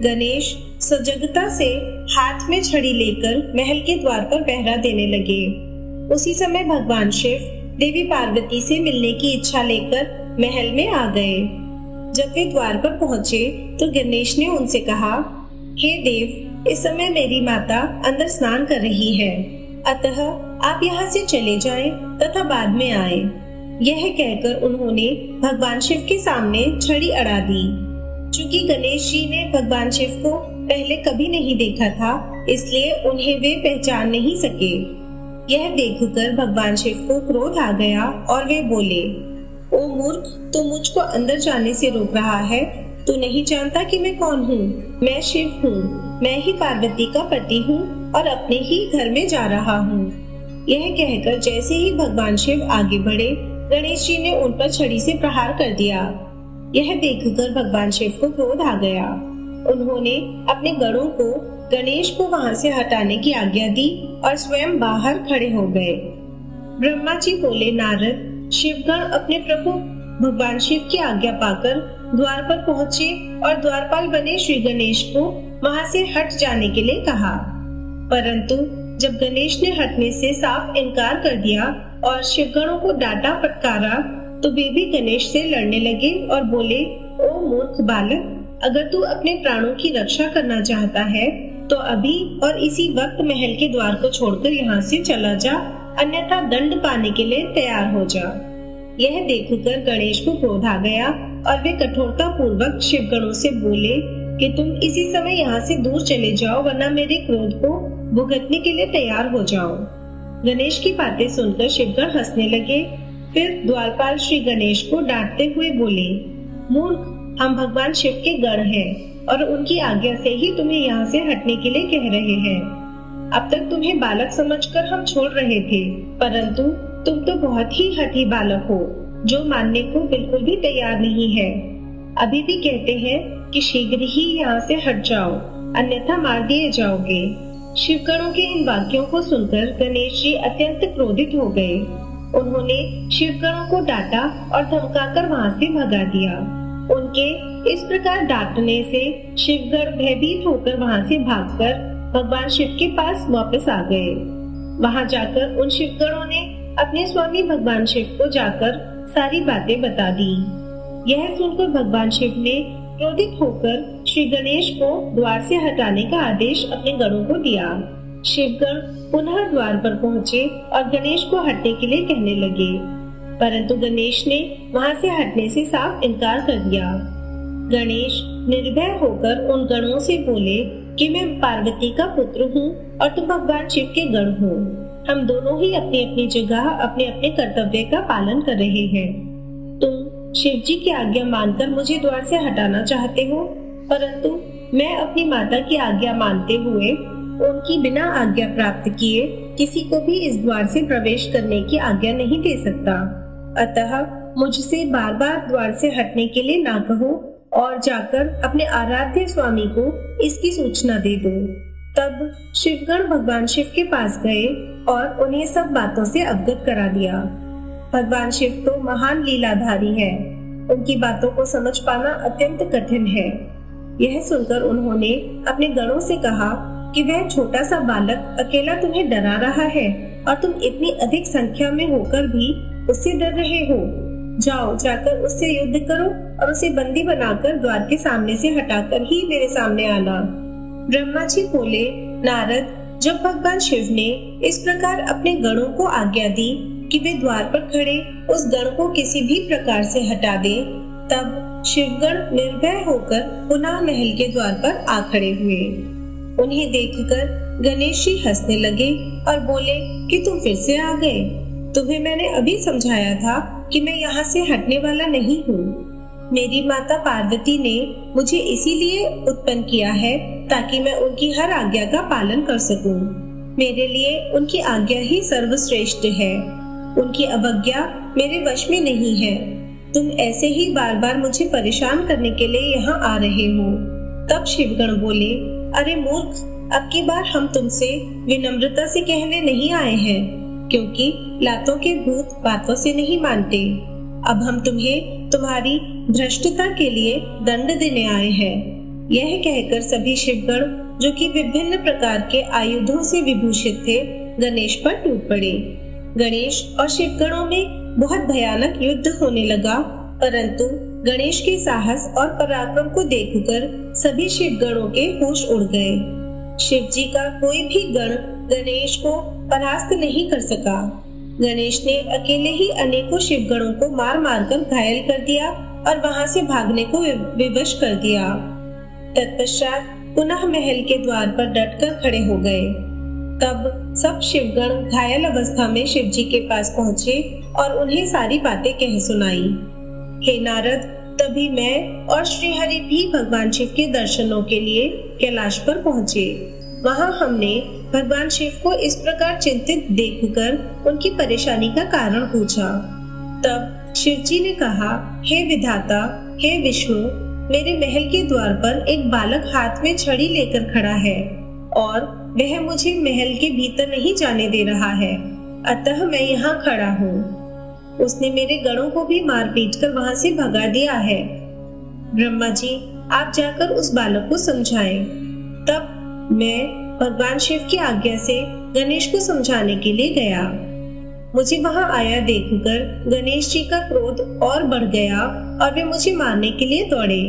गणेश सजगता से हाथ में छड़ी लेकर महल के द्वार पर पहरा देने लगे। उसी समय भगवान शिव देवी पार्वती से मिलने की इच्छा लेकर महल में आ गए। जब वे द्वार पर पहुंचे तो गणेश ने उनसे कहा, हे देव, इस समय मेरी माता अंदर स्नान कर रही है, अतः आप यहाँ से चले जाएं तथा बाद में आए। यह कहकर उन्होंने भगवान शिव के सामने छड़ी अड़ा दी। चूंकि गणेश जी ने भगवान शिव को पहले कभी नहीं देखा था, इसलिए उन्हें वे पहचान नहीं सके। यह देखकर भगवान शिव को क्रोध आ गया और वे बोले, ओ मूर्ख, तू मुझको अंदर जाने से रोक रहा है। तू नहीं जानता कि मैं कौन हूँ? मैं शिव हूँ। मैं ही पार्वती का पति हूँ और अपने ही घर में जा रहा हूँ। यह कहकर जैसे ही भगवान शिव आगे बढ़े, गणेश जी ने उन पर छड़ी से प्रहार कर दिया। यह देखकर भगवान शिव को क्रोध आ गया। उन्होंने अपने गणों को गणेश को वहां से हटाने की आज्ञा दी और स्वयं बाहर खड़े हो गए। ब्रह्मा जी बोले, नारद, शिवगण अपने प्रभु भगवान शिव की आज्ञा पाकर द्वार पर पहुँचे और द्वारपाल बने श्री गणेश को वहां से हट जाने के लिए कहा। परंतु जब गणेश ने हटने से साफ इनकार कर दिया और शिवगणों को डांटा फटकारा, तो वे भी गणेश से लड़ने लगे और बोले, ओ मूर्ख बालक, अगर तू अपने प्राणों की रक्षा करना चाहता है तो अभी और इसी वक्त महल के द्वार को छोड़कर यहाँ से चला जा, अन्यथा दंड पाने के लिए तैयार हो जा। यह देखकर गणेश को क्रोध आ गया और वे कठोरता पूर्वक शिवगणों से बोले कि तुम इसी समय यहाँ से दूर चले जाओ, वरना मेरे क्रोध को भुगतने के लिए तैयार हो जाओ। गणेश की बातें सुनकर शिवगण हंसने लगे। फिर द्वारपाल श्री गणेश को डांटते हुए बोले, मूर्ख, हम भगवान शिव के गण हैं और उनकी आज्ञा से ही तुम्हें यहाँ से हटने के लिए कह रहे हैं। अब तक तुम्हें बालक समझकर हम छोड़ रहे थे, परंतु तुम तो बहुत ही हठी बालक हो, जो मानने को बिल्कुल भी तैयार नहीं है। अभी भी कहते हैं कि शीघ्र ही यहाँ से हट जाओ, अन्यथा मार दिए जाओगे। शिवगणों के इन वाक्यों को सुनकर गणेश जी अत्यंत क्रोधित हो गए। उन्होंने शिवगणों को डांटा और धमकाकर वहाँ से भगा दिया। उनके इस प्रकार डांटने से शिवगण भयभीत होकर वहाँ से भागकर भगवान शिव के पास वापस आ गए। वहाँ जाकर उन शिवगणों ने अपने स्वामी भगवान शिव को जाकर सारी बातें बता दी। यह सुनकर भगवान शिव ने क्रोधित होकर श्री गणेश को द्वार से हटाने का आदेश अपने गणों को दिया। शिवगण पुनः द्वार पर पहुँचे और गणेश को हटने के लिए कहने लगे, परंतु गणेश ने वहाँ से हटने से साफ इनकार कर दिया। गणेश निर्भय होकर उन गणों से बोले कि मैं पार्वती का पुत्र हूँ और तुम भगवान शिव के गण हो। हम दोनों ही अपनी अपनी जगह अपने अपने कर्तव्य का पालन कर रहे हैं। तुम शिव जी की आज्ञा मानकर मुझे द्वार से हटाना चाहते हो, परंतु मैं अपनी माता की आज्ञा मानते हुए उनकी बिना आज्ञा प्राप्त किए किसी को भी इस द्वार से प्रवेश करने की आज्ञा नहीं दे सकता। अतः मुझसे बार बार द्वार से हटने के लिए ना कहो और जाकर अपने आराध्य स्वामी को इसकी सूचना दे दो। तब शिवगण भगवान शिव के पास गए और उन्हें सब बातों से अवगत करा दिया। भगवान शिव तो महान लीलाधारी है, उनकी बातों को समझ पाना अत्यंत कठिन है। यह सुनकर उन्होंने अपने गणों से कहा कि वह छोटा सा बालक अकेला तुम्हें डरा रहा है और तुम इतनी अधिक संख्या में होकर भी उससे डर रहे हो। जाओ, जाकर उससे युद्ध करो और उसे बंदी बनाकर द्वार के सामने से हटाकर ही मेरे सामने आना। ब्रह्मा जी बोले, नारद, जब भगवान शिव ने इस प्रकार अपने गणों को आज्ञा दी कि वे द्वार पर खड़े उस गण को किसी भी प्रकार से हटा दे, तब शिवगण निर्भय होकर पुनः महल के द्वार पर आ खड़े हुए। उन्हें देखकर गणेश जी हंसने लगे और बोले कि तुम फिर से आ गए। तुम्हें मैंने अभी समझाया था कि मैं यहाँ से हटने वाला नहीं हूँ। मेरी माता पार्वती ने मुझे इसीलिए उत्पन्न किया है ताकि मैं उनकी हर आज्ञा का पालन कर सकूं। मेरे लिए उनकी आज्ञा ही सर्वश्रेष्ठ है। उनकी अवज्ञा मेरे वश में नहीं है। तुम ऐसे ही बार बार मुझे परेशान करने के लिए यहाँ आ रहे हो। तब शिवगण बोले, अरे मूर्ख, अब की बार हम तुमसे विनम्रता से कहने नहीं आए हैं, क्योंकि लातों के भूत बातों से नहीं मानते। अब हम तुम्हें तुम्हारी भ्रष्टता के लिए दंड देने आए हैं। यह कहकर सभी शिवगण, जो कि विभिन्न प्रकार के आयुधों से विभूषित थे, गणेश पर टूट पड़े। गणेश और शिवगणों में बहुत भयानक युद्ध होने लगा, परंतु गणेश के साहस और पराक्रम को देखकर सभी शिवगणों के होश उड़ गए। शिव जी का कोई भी गण गणेश को परास्त नहीं कर सका। गणेश ने अकेले ही अनेकों शिवगणों को मार मारकर घायल कर दिया और वहां से भागने को विवश कर दिया। तत्पश्चात पुनः महल के द्वार पर डटकर खड़े हो गए। तब सब शिवगण घायल अवस्था में शिव जी के पास पहुँचे और उन्हें सारी बातें कह सुनाई। हे नारद, तभी मैं और श्रीहरि भी भगवान शिव के दर्शनों के लिए कैलाश पर पहुँचे। वहाँ हमने भगवान शिव को इस प्रकार चिंतित देखकर उनकी परेशानी का कारण पूछा। तब शिव जी ने कहा, हे विधाता, हे विष्णु, मेरे महल के द्वार पर एक बालक हाथ में छड़ी लेकर खड़ा है और वह मुझे महल के भीतर नहीं जाने दे रहा है, अतः मैं यहाँ खड़ा हूँ। उसने मेरे गणों को भी मार पीट कर वहाँ से भगा दिया है। ब्रह्मा जी, आप जाकर उस बालक को समझाएं। तब मैं भगवान शिव की आज्ञा से गणेश को समझाने के लिए गया। मुझे वहां आया देखकर गणेश जी का क्रोध और बढ़ गया और वे मुझे मारने के लिए दौड़े।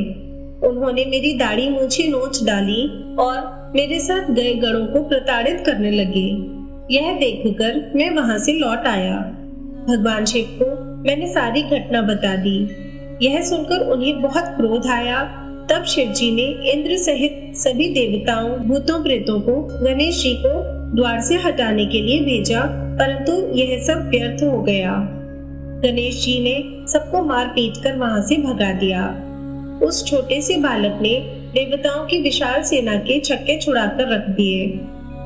उन्होंने मेरी दाढ़ी मूछें नोच डाली और मेरे साथ गए गणों को प्रताड़ित करने लगे। यह देखकर मैं वहां से लौट आया। भगवान शिव को मैंने सारी घटना बता दी। यह सुनकर उन्हें बहुत क्रोध आया। तब शिव जी ने इंद्र सहित सभी देवताओं, भूतों, प्रेतों को गणेश जी को द्वार से हटाने के लिए भेजा, परंतु यह सब व्यर्थ हो गया। गणेश जी ने सबको मार पीट कर वहां से भगा दिया। उस छोटे से बालक ने देवताओं की विशाल सेना के छक्के छुड़ाकर रख दिए।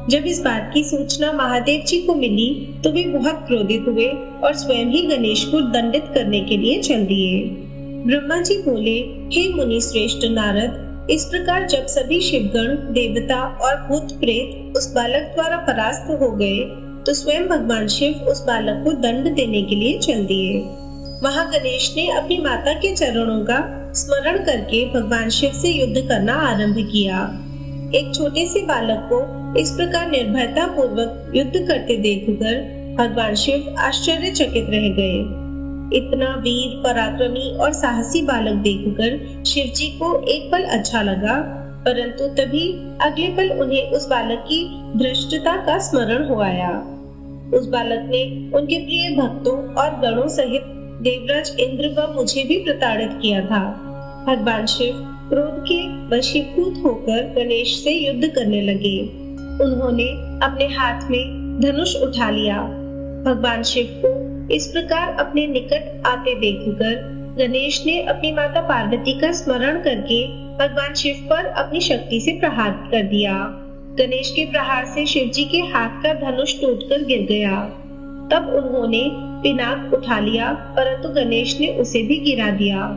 जब इस बात की सूचना महादेव जी को मिली तो वे बहुत क्रोधित हुए और स्वयं ही गणेश को दंडित करने के लिए चल दिए। ब्रह्मा जी बोले, हे मुनि श्रेष्ठ नारद, इस प्रकार जब सभी शिवगण, देवता और भूत प्रेत उस बालक द्वारा परास्त हो गए तो स्वयं भगवान शिव उस बालक को दंड देने के लिए चल दिए। वहां गणेश ने अपनी माता के चरणों का स्मरण करके भगवान शिव से युद्ध करना आरंभ किया। एक छोटे से बालक को इस प्रकार निर्भयता पूर्वक युद्ध करते देखकर भगवान शिव आश्चर्यचकित रह गए। इतना वीर, पराक्रमी और साहसी बालक देखकर शिव जी को एक पल अच्छा लगा, परंतु तभी अगले पल उन्हें उस बालक की धृष्टता का स्मरण हो आया। उस बालक ने उनके प्रिय भक्तों और गणों सहित देवराज इंद्र व मुझे भी प्रताड़ित किया था। भगवान शिव क्रोध के वशीभूत होकर गणेश से युद्ध करने लगे। उन्होंने अपने हाथ में धनुष उठा लिया। भगवान शिव को इस प्रकार अपने निकट आते देखकर गणेश ने अपनी माता पार्वती का स्मरण करके भगवान शिव पर अपनी शक्ति से प्रहार कर दिया। गणेश के प्रहार से शिव जी के हाथ का धनुष टूटकर गिर गया। तब उन्होंने पिनाक उठा लिया, परंतु गणेश ने उसे भी गिरा दिया।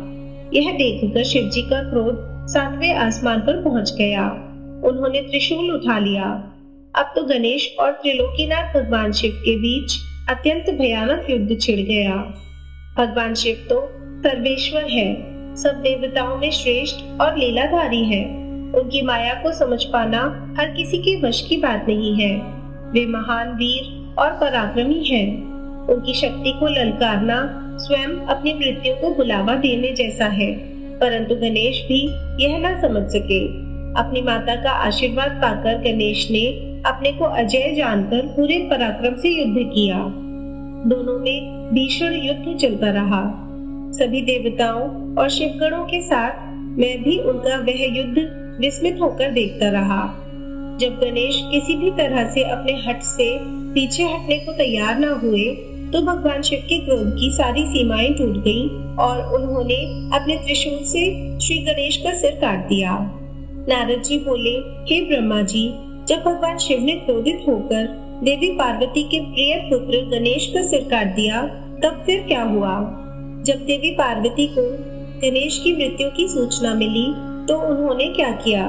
यह देखकर शिव जी का क्रोध 7वें आसमान पर पहुंच गया। उन्होंने त्रिशूल उठा लिया। अब तो गणेश और त्रिलोकीनाथ भगवान शिव के बीच अत्यंत भयानक युद्ध छिड़ गया। भगवान शिव तो सर्वेश्वर है, सब देवताओं में श्रेष्ठ और लीलाधारी है। उनकी माया को समझ पाना हर किसी के वश की बात नहीं है। वे महान वीर और पराक्रमी हैं। उनकी शक्ति को ललकारना स्वयं अपनी मृत्यु को बुलावा देने जैसा है, परंतु गणेश भी यह न समझ सके। अपनी माता का आशीर्वाद पाकर गणेश ने अपने को अजय जानकर पूरे पराक्रम से युद्ध किया। दोनों में भीषण युद्ध चलता रहा। सभी देवताओं और शिवगणों के साथ मैं भी उनका वह युद्ध विस्मित होकर देखता रहा। जब गणेश किसी भी तरह से अपने हट से पीछे हटने को तैयार न हुए तो भगवान शिव के क्रोध की सारी सीमाएं टूट गईं और उन्होंने अपने त्रिशूल से श्री गणेश का सिर काट दिया। नारद जी बोले, हे ब्रह्मा जी, जब भगवान शिव ने क्रोधित होकर देवी पार्वती के प्रिय पुत्र गणेश का सिर काट दिया, तब फिर क्या हुआ? जब देवी पार्वती को गणेश की मृत्यु की सूचना मिली तो उन्होंने क्या किया?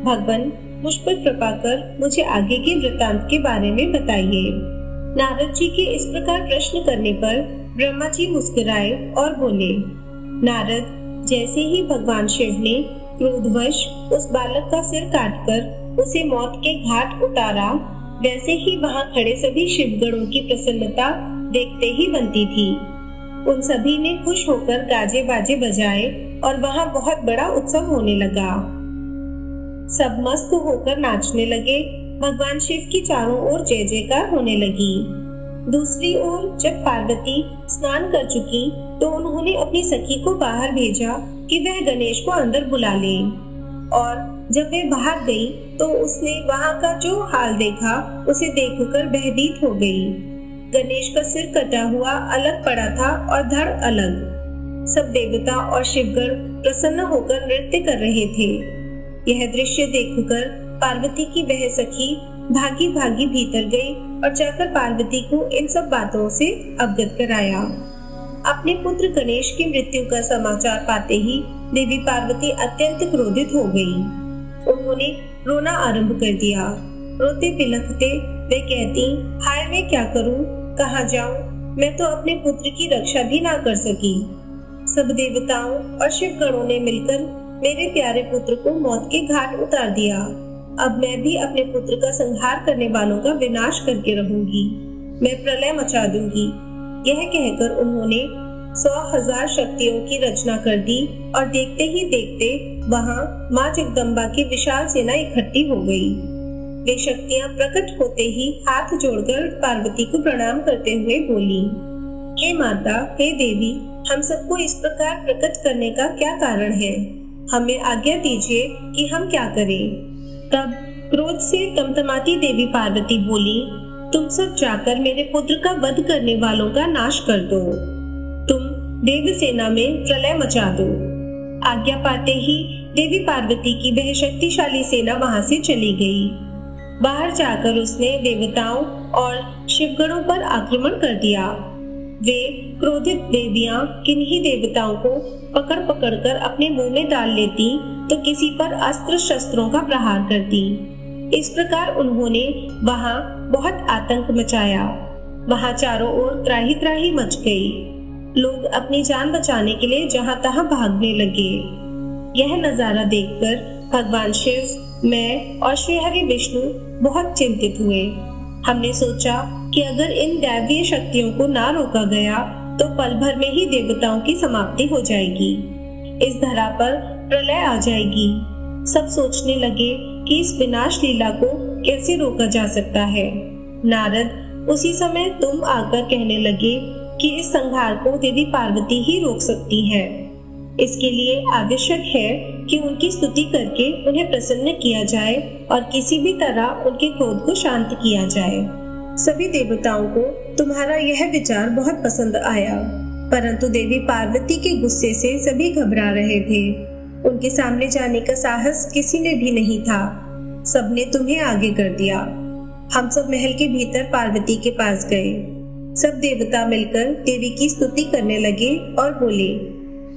भगवान, मुझ पर कृपा कर मुझे आगे के वृतांत के बारे में बताइए। नारद जी के इस प्रकार प्रश्न करने पर ब्रह्मा जी मुस्कुराए और बोले, नारद, जैसे ही भगवान शिव ने क्रोधवश उस बालक का सिर काटकर उसे मौत के घाट उतारा, वैसे ही वहां खड़े सभी शिवगणों की प्रसन्नता देखते ही बनती थी। उन सभी ने खुश होकर गाजे बाजे बजाए और वहां बहुत बड़ा उत्सव होने लगा। सब मस्त होकर नाचने लगे। भगवान शिव की चारों ओर जय जयकार होने लगी। दूसरी ओर जब पार्वती स्नान कर चुकी तो उन्होंने अपनी सखी को बाहर भेजा कि वह गणेश को अंदर बुला ले, और जब वह बाहर गई तो उसने वहां का जो हाल देखा उसे देखकर भयभीत हो गई। गणेश का सिर कटा हुआ अलग पड़ा था और धड़ अलग। सब देवता और शिवगण प्रसन्न होकर नृत्य कर रहे थे। यह दृश्य देखकर पार्वती की वह सखी भागी भागी भीतर गई और जाकर पार्वती को इन सब बातों से अवगत कराया। अपने पुत्र गणेश की मृत्यु का समाचार पाते ही देवी पार्वती अत्यंत क्रोधित हो गई। उन्होंने रोना आरंभ कर दिया। रोते बिलखते वे कहती, हाय, मैं क्या करूं, कहां जाऊं? मैं तो अपने पुत्र की रक्षा भी ना कर सकी। सब देवताओं और शिवगणों ने मिलकर मेरे प्यारे पुत्र को मौत के घाट उतार दिया। अब मैं भी अपने पुत्र का संहार करने वालों का विनाश करके रहूंगी। मैं प्रलय मचा दूंगी। यह कहकर उन्होंने 100,000 शक्तियों की रचना कर दी और देखते ही देखते वहां माँ जगदम्बा की विशाल सेना इकट्ठी हो गई। वे शक्तियां प्रकट होते ही हाथ जोड़कर पार्वती को प्रणाम करते हुए बोली, हे माता, हे देवी, हम सबको इस प्रकार प्रकट करने का क्या कारण है? हमें आज्ञा दीजिए कि हम क्या करें। तब क्रोध से तमतमाती देवी पार्वती बोली, तुम सब जाकर मेरे पुत्र का वध करने वालों का नाश कर दो। तुम देव सेना में प्रलय मचा दो। आज्ञा पाते ही देवी पार्वती की वह शक्तिशाली सेना वहां से चली गई। बाहर जाकर उसने देवताओं और शिवगणों पर आक्रमण कर दिया। वे क्रोधित देवियां किन्हीं देवताओं को पकड़ पकड़ कर अपने मुंह में डाल लेती तो किसी पर अस्त्र शस्त्रों का प्रहार करती। इस प्रकार उन्होंने वहां बहुत आतंक मचाया। वहां चारों ओर त्राही त्राही मच गई। लोग अपनी जान बचाने के लिए जहां तहां भागने लगे। यह नजारा देखकर भगवान शिव, मैं और श्री हरि विष्णु बहुत चिंतित हुए। हमने सोचा कि अगर इन दैवीय शक्तियों को ना रोका गया तो पल भर में ही देवताओं की समाप्ति हो जाएगी। इस धरा पर प्रलय आ जाएगी। सब सोचने लगे कि इस विनाश लीला को कैसे रोका जा सकता है। नारद, उसी समय तुम आकर कहने लगे कि इस संहार को देवी पार्वती ही रोक सकती है। इसके लिए आवश्यक है कि उनकी स्तुति करके उन्हें प्रसन्न किया जाए और किसी भी तरह उनके क्रोध को शांत किया जाए। सभी देवताओं को तुम्हारा यह विचार बहुत पसंद आया, परंतु देवी पार्वती के गुस्से से सभी घबरा रहे थे। उनके सामने जाने का साहस किसी ने भी नहीं था। सबने तुम्हें आगे कर दिया। हम सब महल के भीतर पार्वती के पास गए। सब देवता मिलकर देवी की स्तुति करने लगे और बोले,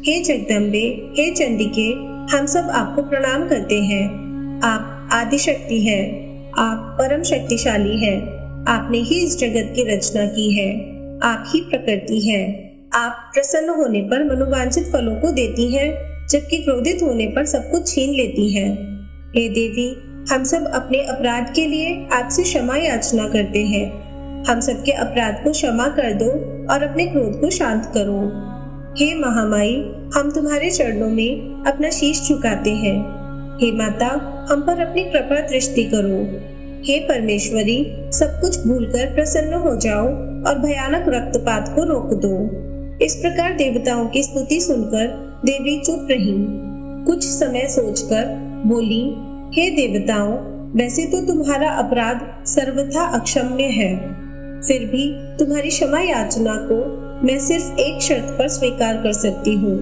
हे जगदम्बे, हे चंडिके, हम सब आपको प्रणाम करते हैं। आप आदि शक्ति हैं, आप परम शक्तिशाली हैं। आपने ही इस जगत की रचना की है। आप ही प्रकृति हैं। आप प्रसन्न होने पर मनोवांछित फलों को देती हैं, जबकि क्रोधित होने पर सब कुछ छीन लेती हैं। हे देवी, हम सब अपने अपराध के लिए आपसे क्षमा याचना करते हैं। हम सबके अपराध को क्षमा कर दो और अपने क्रोध को शांत करो। हे महामाई, हम तुम्हारे चरणों में अपना शीश झुकाते हैं। हे माता, हम पर अपनी कृपा दृष्टि करो। हे परमेश्वरी, सब कुछ भूलकर प्रसन्न हो जाओ और भयानक रक्तपात को रोक दो। इस प्रकार देवताओं की स्तुति सुनकर देवी चुप रही। कुछ समय सोचकर बोली, हे देवताओं, वैसे तो तुम्हारा अपराध सर्वथा अक्षम्य है, फिर भी तुम्हारी क्षमा याचना को मैं सिर्फ एक शर्त पर स्वीकार कर सकती हूँ।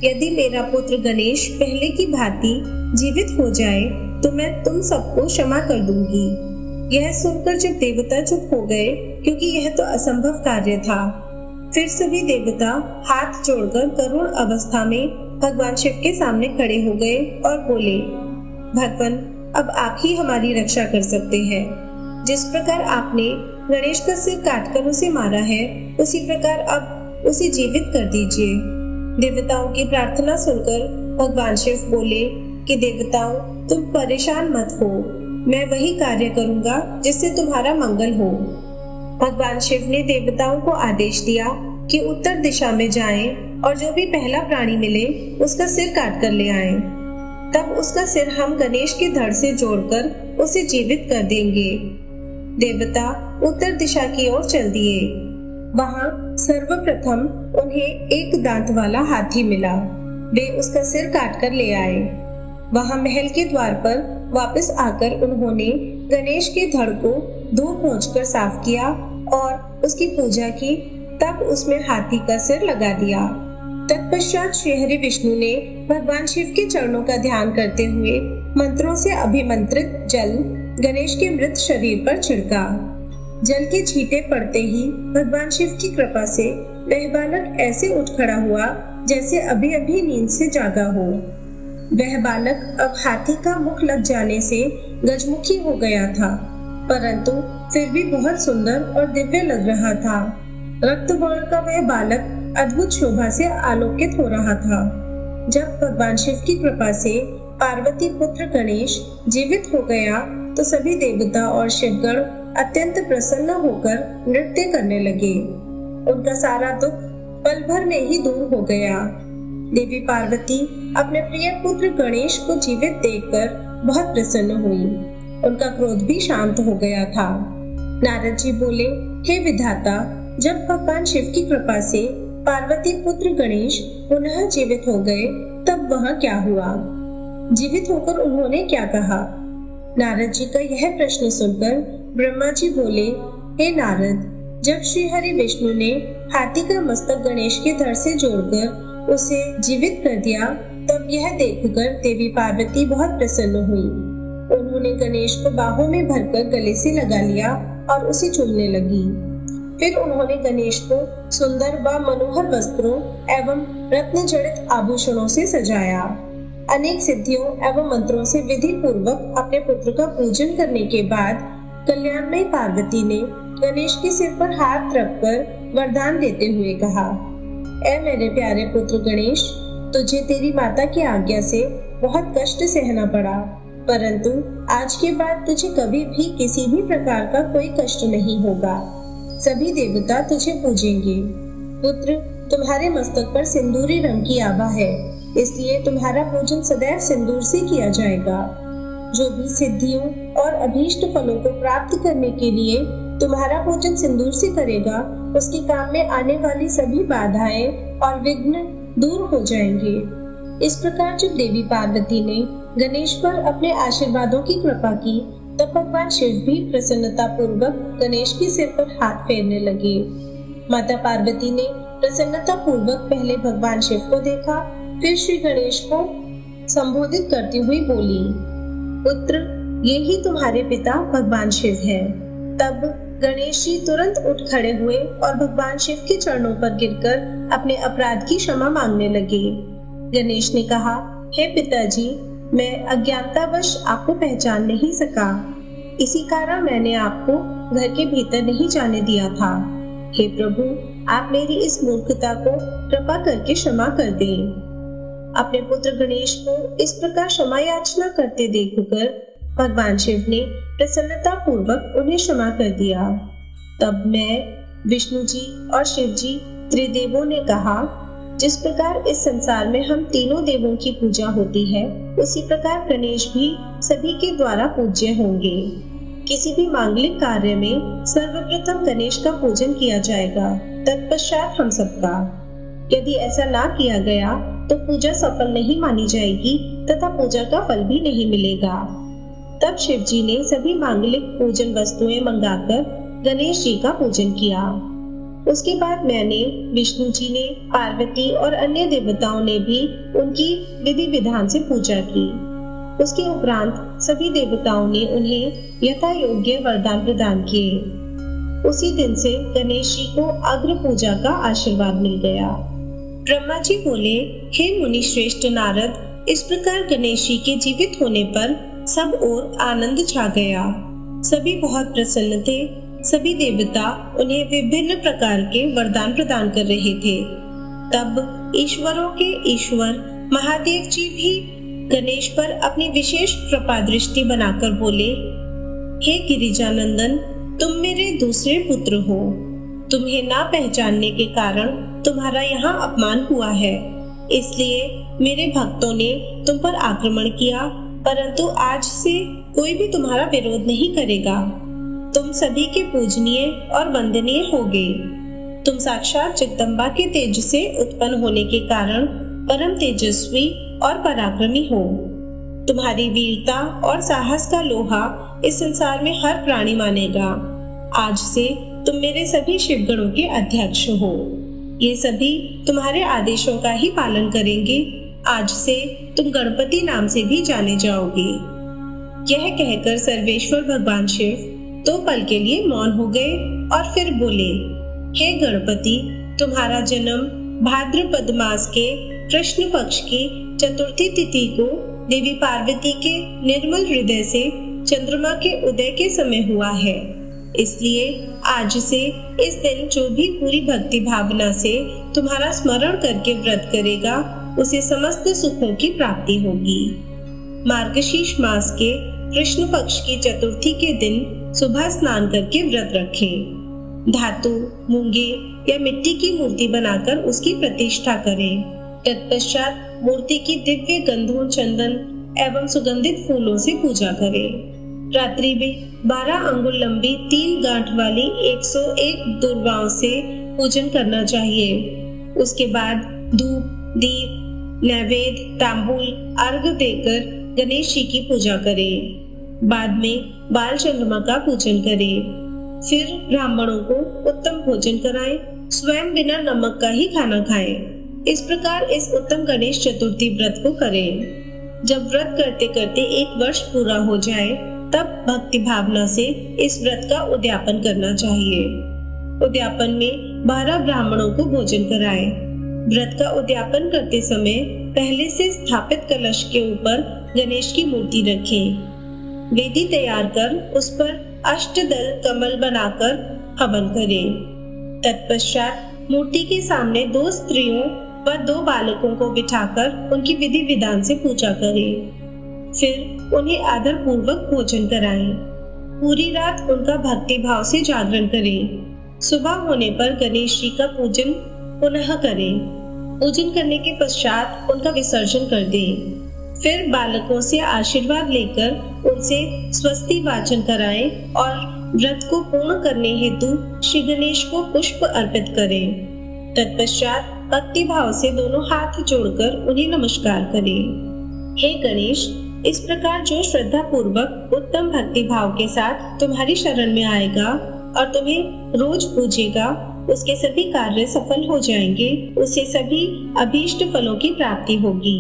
यदि मेरा पुत्र गणेश पहले की भांति जीवित हो जाए तो मैं तुम सबको क्षमा कर दूंगी। यह सुनकर जब देवता चुप हो गए, क्योंकि यह तो असंभव कार्य था, फिर सभी देवता हाथ जोड़कर करुण अवस्था में भगवान शिव के सामने खड़े हो गए और बोले, भगवान, अब आप ही हमारी रक्षा कर सकते हैं। जिस प्रकार आपने गणेश का सिर काटकर उसे मारा है, उसी प्रकार अब उसे जीवित कर दीजिए। देवताओं की प्रार्थना सुनकर भगवान शिव बोले कि देवताओं, तुम परेशान मत हो, मैं वही कार्य करूंगा जिससे तुम्हारा मंगल हो। भगवान शिव ने देवताओं को आदेश दिया कि उत्तर दिशा में जाएं और जो भी पहला प्राणी मिले उसका सिर काट कर ले आएं। तब उसका सिर हम गणेश की धड़ से जोड़कर उसे जीवित कर देंगे। देवता उत्तर दिशा की ओर चल दिए। वहां सर्वप्रथम उन्हें एक दांत वाला हाथी मिला। वे उसका सिर काट कर ले आए। वहां महल के द्वार पर वापस आकर उन्होंने गणेश की धड़ को धूप पोंछकर साफ किया और उसकी पूजा की। तब उसमें हाथी का सिर लगा दिया। तत्पश्चात श्री हरि विष्णु ने भगवान शिव के चरणों का ध्यान करते हुए मंत्रों से अभिमंत्रित जल गणेश के मृत शरीर पर छिड़का। जल के छींटे पड़ते ही भगवान शिव की कृपा से वह बालक ऐसे उठ खड़ा हुआ जैसे अभी अभी नींद से जागा हो। वह बालक अब हाथी का मुख लग जाने से गजमुखी हो गया था, परंतु फिर भी बहुत सुंदर और दिव्य लग रहा था। रक्त वर्ण का वह बालक अद्भुत शोभा से आलोकित हो रहा था। जब भगवान शिव की कृपा से पार्वती पुत्र गणेश जीवित हो गया तो सभी देवता और शिवगण अत्यंत प्रसन्न होकर नृत्य करने लगे। उनका सारा दुख पल भर में ही दूर हो गया। देवी पार्वती अपने प्रिय पुत्र गणेश को जीवित देखकर बहुत प्रसन्न हुई। उनका क्रोध भी शांत हो गया था। नारद जी बोले, हे विधाता, जब भगवान शिव की कृपा से पार्वती पुत्र गणेश पुनः जीवित हो गए तब वहाँ क्या हुआ? जीवित होकर उन्होंने क्या कहा? नारद जी का यह प्रश्न सुनकर ब्रह्मा जी बोले, हे नारद, जब श्री हरि विष्णु ने हाथी का मस्तक गणेश के धड़ से जोड़कर उसे जीवित कर दिया तब यह देखकर देवी पार्वती बहुत प्रसन्न हुई। उन्होंने उन्होंने गणेश को बाहों में भरकर गले से लगा लिया और उसे चूमने लगी। फिर उन्होंने गणेश को सुंदर व मनोहर वस्त्रों एवं रत्न जड़ित आभूषणों से सजाया। अनेक सिद्धियों एवं मंत्रों से विधि पूर्वक अपने पुत्र का पूजन करने के बाद कल्याणमयी पार्वती ने गणेश के सिर पर हाथ रखकर वरदान देते हुए कहा, ऐ मेरे प्यारे पुत्र गणेश, तुझे तेरी माता की आज्ञा से बहुत कष्ट सहना पड़ा, परंतु आज के बाद तुझे कभी भी किसी भी प्रकार का कोई कष्ट नहीं होगा। सभी देवता तुझे पूजेंगे। पुत्र, तुम्हारे मस्तक पर सिंदूरी रंग की आभा है, इसलिए तुम्हारा पूजन सदैव सिंदूर से किया जाएगा। जो भी सिद्धियों और अभीष्ट फलों को प्राप्त करने के लिए तुम्हारा पूजन सिंदूर से करेगा, उसके काम में आने वाली सभी बाधाएं और विघ्न दूर हो जाएंगे। इस प्रकार जब देवी पार्वती ने गणेश पर अपने आशीर्वादों की कृपा की, तब भगवान शिव भी प्रसन्नता पूर्वक गणेश के सिर पर हाथ फेरने लगे। माता पार्वती ने प्रसन्नता पूर्वक पहले भगवान शिव को देखा, फिर श्री गणेश को संबोधित करती हुई बोली, पुत्र, ये ही तुम्हारे पिता भगवान शिव हैं। तब गणेश जी तुरंत उठ खड़े हुए और भगवान शिव के चरणों पर गिरकर अपने अपराध की क्षमा मांगने लगे। गणेश ने कहा, हे पिताजी, मैं अज्ञानतावश आपको पहचान नहीं सका, इसी कारण मैंने आपको घर के भीतर नहीं जाने दिया था। हे प्रभु, आप मेरी इस मूर्खता को कृपा करके क्षमा कर दें। अपने पुत्र गणेश को इस प्रकार क्षमा याचना करते देखकर भगवान शिव ने प्रसन्नता पूर्वक उन्हें क्षमा कर दिया। तब मैं, विष्णु जी और शिव जी त्रिदेवों ने कहा, जिस प्रकार इस संसार में हम तीनों देवों की पूजा होती है, उसी प्रकार गणेश भी सभी के द्वारा पूज्य होंगे। किसी भी मांगलिक कार्य में सर्वप्रथम गणेश का पूजन किया जाएगा, तत्पश्चात हम सबका। यदि ऐसा ना किया गया तो पूजा सफल नहीं मानी जाएगी तथा पूजा का फल भी नहीं मिलेगा। तब शिव जी ने सभी मांगलिक पूजन वस्तुएं मंगाकर गणेश जी का पूजन किया। उसके बाद मैंने, विष्णु जी ने, पार्वती और अन्य देवताओं ने भी उनकी विधि विधान से पूजा की। उसके उपरांत सभी देवताओं ने उन्हें यथा योग्य वरदान प्रदान किए। उसी दिन से गणेश जी को अग्र पूजा का आशीर्वाद मिल गया। ब्रह्मा जी बोले, हे मुनि श्रेष्ठ नारद, इस प्रकार गणेश जी के जीवित होने पर सब ओर आनंद छा गया। सभी बहुत प्रसन्न थे। सभी देवता उन्हें विभिन्न प्रकार के वरदान प्रदान कर रहे थे। तब ईश्वरों के ईश्वर महादेव जी भी गणेश पर अपनी विशेष कृपा दृष्टि बनाकर बोले, हे गिरिजानंदन, तुम मेरे दूसरे पुत्र हो। तुम्हें ना पहचानने के कारण तुम्हारा यहाँ अपमान हुआ है, इसलिए मेरे भक्तों ने तुम पर आक्रमण किया, परंतु आज से कोई भी तुम्हारा विरोध नहीं करेगा। तुम सभी के पूजनीय और वंदनीय होगे। तुम साक्षात जगदम्बा के तेज से उत्पन्न होने के कारण परम तेजस्वी और पराक्रमी हो। तुम्हारी वीरता और साहस का लोहा इस संसार में हर प्राणी मानेगा। आज से तुम मेरे सभी शिवगणों के अध्यक्ष हो। ये सभी तुम्हारे आदेशों का ही पालन करेंगे। आज से तुम गणपति नाम से भी जाने जाओगे। यह कहकर सर्वेश्वर भगवान शिव 2 पल के लिए मौन हो गए और फिर बोले, हे गणपति, तुम्हारा जन्म भाद्रपद मास के कृष्ण पक्ष की चतुर्थी तिथि को देवी पार्वती के निर्मल हृदय से चंद्रमा के उदय के समय हुआ है। इसलिए आज से इस दिन जो भी पूरी भक्ति भावना से तुम्हारा स्मरण करके व्रत करेगा, उसे समस्त सुखों की प्राप्ति होगी। मार्गशीर्ष मास के कृष्ण पक्ष की चतुर्थी के दिन सुबह स्नान करके व्रत रखें। धातु, मूंगे या मिट्टी की मूर्ति बनाकर उसकी प्रतिष्ठा करें। तत्पश्चात मूर्ति की दिव्य गंधों, चंदन एवं सुगंधित फूलों से पूजा करें। रात्रि में 12 अंगुल लंबी 3 गांठ वाली 101 दुर्वाओं से पूजन करना चाहिए। उसके बाद धूप, दीप, नैवेद्य, तांबूल, अर्घ्य देकर गणेश जी की पूजा करें। बाद में बाल चंद्रमा का पूजन करें। फिर ब्राह्मणों को उत्तम भोजन कराएं। स्वयं बिना नमक का ही खाना खाएं। इस प्रकार इस उत्तम गणेश चतुर्थी व्रत को करें। जब व्रत करते करते 1 वर्ष पूरा हो जाए, तब भक्ति भावना से इस व्रत का उद्यापन करना चाहिए। उद्यापन में 12 ब्राह्मणों को भोजन कराएं। व्रत का उद्यापन करते समय पहले से स्थापित कलश के ऊपर गणेश की मूर्ति रखें। वेदी तैयार कर उस पर अष्टदल कमल बनाकर हवन करें। तत्पश्चात मूर्ति के सामने 2 स्त्रियों व 2 बालकों को बिठाकर उनकी विधि विधान से पूजा करें। फिर उन्हें आदर पूर्वक भोजन कराएं। पूरी रात उनका भक्ति भाव से जागरण करें। सुबह होने पर गणेश जी का पूजन पुनः करें। पूजन करने के पश्चात उनका विसर्जन कर दें। फिर बालकों से आशीर्वाद लेकर उनसे स्वस्ति वाचन कराएं और व्रत को पूर्ण करने हेतु श्री गणेश को पुष्प अर्पित करें। तत्पश्चात भक्ति भाव से दोनों हाथ जोड़कर उन्हें नमस्कार करें। हे गणेश, इस प्रकार जो श्रद्धा पूर्वक उत्तम भक्ति भाव के साथ तुम्हारी शरण में आएगा और तुम्हें रोज पूजेगा, उसके सभी कार्य सफल हो जाएंगे, उसे सभी अभीष्ट फलों की प्राप्ति होगी।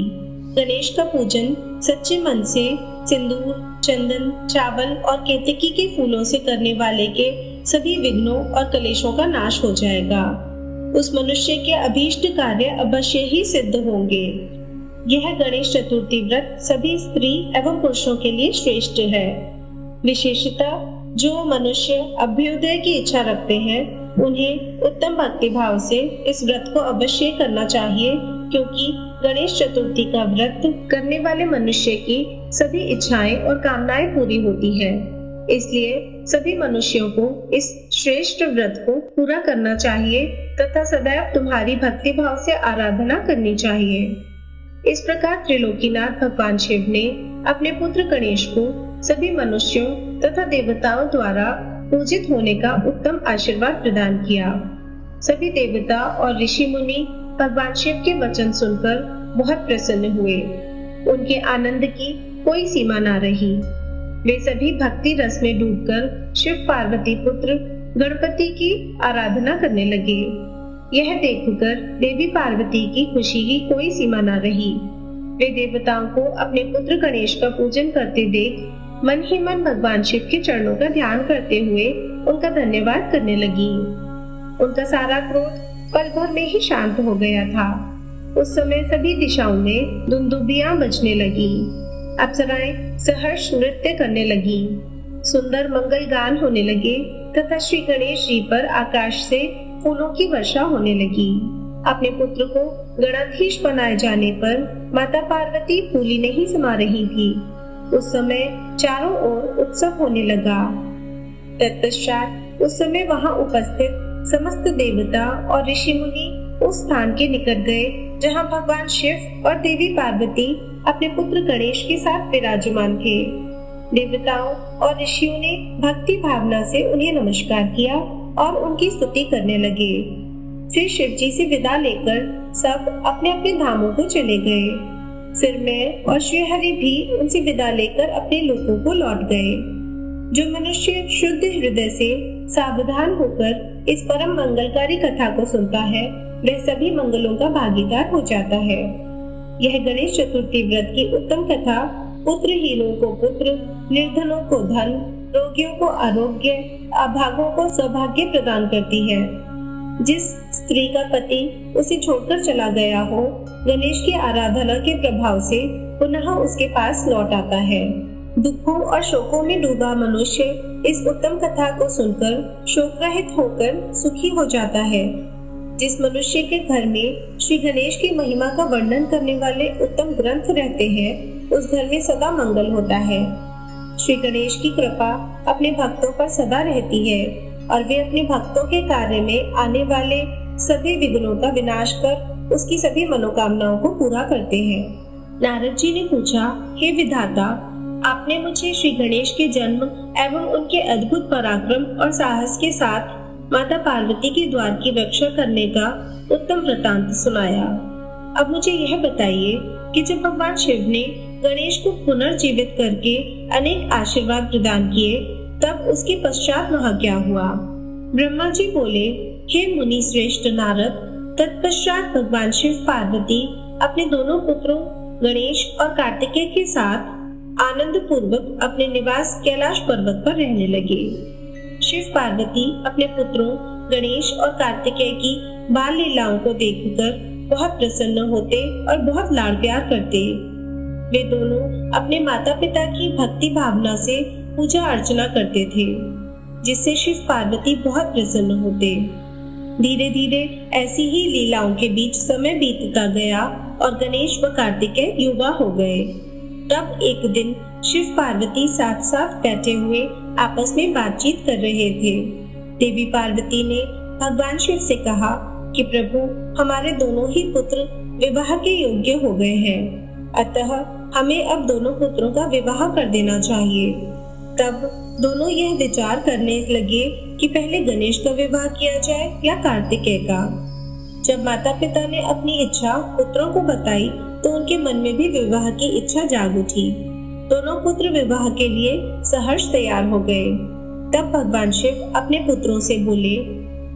गणेश का पूजन सच्चे मन से सिंदूर, चंदन, चावल और केतकी के फूलों से करने वाले के सभी विघ्नों और कलेशों का नाश हो जाएगा। उस मनुष्य के अभीष्ट कार्य अवश्य ही सिद्ध होंगे। यह गणेश चतुर्थी व्रत सभी स्त्री एवं पुरुषों के लिए श्रेष्ठ है। विशेषतः जो मनुष्य अभ्युदय की इच्छा रखते हैं, उन्हें उत्तम भक्ति भाव से इस व्रत को अवश्य करना चाहिए, क्योंकि गणेश चतुर्थी का व्रत करने वाले मनुष्य की सभी इच्छाएं और कामनाएं पूरी होती है। इसलिए सभी मनुष्यों को इस श्रेष्ठ व्रत को पूरा करना चाहिए तथा सदैव तुम्हारी भक्ति भाव से आराधना करनी चाहिए। इस प्रकार त्रिलोकीनाथ भगवान शिव ने अपने पुत्र गणेश को सभी मनुष्यों तथा देवताओं द्वारा पूजित होने का उत्तम आशीर्वाद प्रदान किया। सभी देवता और ऋषि मुनि भगवान शिव के वचन सुनकर बहुत प्रसन्न हुए। उनके आनंद की कोई सीमा न रही। वे सभी भक्ति रस में डूबकर शिव पार्वती पुत्र गणपति की आराधना करने लगे। यह देखकर देवी पार्वती की खुशी की कोई सीमा न रही। वे देवताओं को अपने पुत्र गणेश का पूजन करते देख मन ही मन भगवान शिव के चरणों का ध्यान करते हुए उनका धन्यवाद करने लगी। उनका सारा क्रोध पल भर में ही शांत हो गया था। उस समय सभी दिशाओं में दुंदुभियां बजने लगी। अप्सराएं सहर्ष नृत्य करने लगी। सुंदर मंगल गान होने लगे तथा श्री गणेश जी पर आकाश से फूलों की वर्षा होने लगी। अपने पुत्र को गणाधीश बनाए जाने पर माता पार्वती फूली नहीं समा रही थी। उस समय चारों ओर उत्सव होने लगा। तत्पश्चात उस समय वहां उपस्थित समस्त देवता और ऋषि मुनि उस स्थान के निकट गए जहां भगवान शिव और देवी पार्वती अपने पुत्र गणेश के साथ विराजमान थे। देवताओं और ऋषियों ने भक्ति भावना से उन्हें नमस्कार किया और उनकी स्तुति करने लगे। फिर शिव जी से विदा लेकर सब अपने अपने धामों को चले गए। फिर मैं और श्री हरि भी उनसे विदा लेकर अपने लोकों को लौट गए। जो मनुष्य शुद्ध हृदय से सावधान होकर इस परम मंगलकारी कथा को सुनता है, वह सभी मंगलों का भागीदार हो जाता है। यह गणेश चतुर्थी व्रत की उत्तम कथा पुत्रहीनों को पुत्र, निर्धनों को धन, रोगियों को आरोग्य, अभागों को सौभाग्य प्रदान करती है। जिस स्त्री का पति उसे छोड़कर चला गया हो, गणेश की आराधना के प्रभाव से पुनः उसके पास लौट आता है। दुखों और शोकों में डूबा मनुष्य इस उत्तम कथा को सुनकर शोक रहित होकर सुखी हो जाता है। जिस मनुष्य के घर में श्री गणेश की महिमा का वर्णन करने वाले उत्तम ग्रंथ रहते हैं, उस घर में सदा मंगल होता है। श्री गणेश की कृपा अपने भक्तों पर सदा रहती है और वे अपने भक्तों के कार्य में आने वाले सभी विघ्नों का विनाश कर उसकी सभी मनोकामनाओं को पूरा करते हैं। नारद जी ने पूछा, हे विधाता, आपने मुझे श्री गणेश के जन्म एवं उनके अद्भुत पराक्रम और साहस के साथ माता पार्वती के द्वार की रक्षा करने का उत्तम वृतांत सुनाया। अब मुझे यह बताइए कि जब भगवान शिव ने गणेश को पुनर्जीवित करके अनेक आशीर्वाद प्रदान किए, तब उसके पश्चात वहाँ क्या हुआ? ब्रह्मा जी बोले, हे मुनि श्रेष्ठ नारद, तत्पश्चात भगवान शिव पार्वती अपने दोनों पुत्रों गणेश और कार्तिकेय के साथ आनंद पूर्वक अपने निवास कैलाश पर्वत पर रहने लगे। शिव पार्वती अपने पुत्रों गणेश और कार्तिकेय की बाल लीलाओं को देखकर बहुत प्रसन्न होते और बहुत लाड प्यार करते। वे दोनों अपने माता पिता की भक्ति भावना से पूजा अर्चना करते थे, जिससे शिव पार्वती बहुत प्रसन्न होते। धीरे धीरे ऐसी ही लीलाओं के बीच समय बीतता गया और गणेश व कार्तिकेय युवा हो गए। तब एक दिन शिव पार्वती साथ साथ बैठे हुए आपस में बातचीत कर रहे थे। देवी पार्वती ने भगवान शिव से कहा कि प्रभु, हमारे दोनों ही पुत्र विवाह के योग्य हो गए हैं, अतः हमें अब दोनों पुत्रों का विवाह कर देना चाहिए। तब दोनों यह विचार करने लगे कि पहले गणेश का विवाह किया जाए या कार्तिकेय का। जब माता पिता ने अपनी इच्छा पुत्रों को बताई तो उनके मन में भी विवाह की इच्छा जाग उठी। दोनों पुत्र विवाह के लिए सहर्ष तैयार हो गए। तब भगवान शिव अपने पुत्रों से बोले,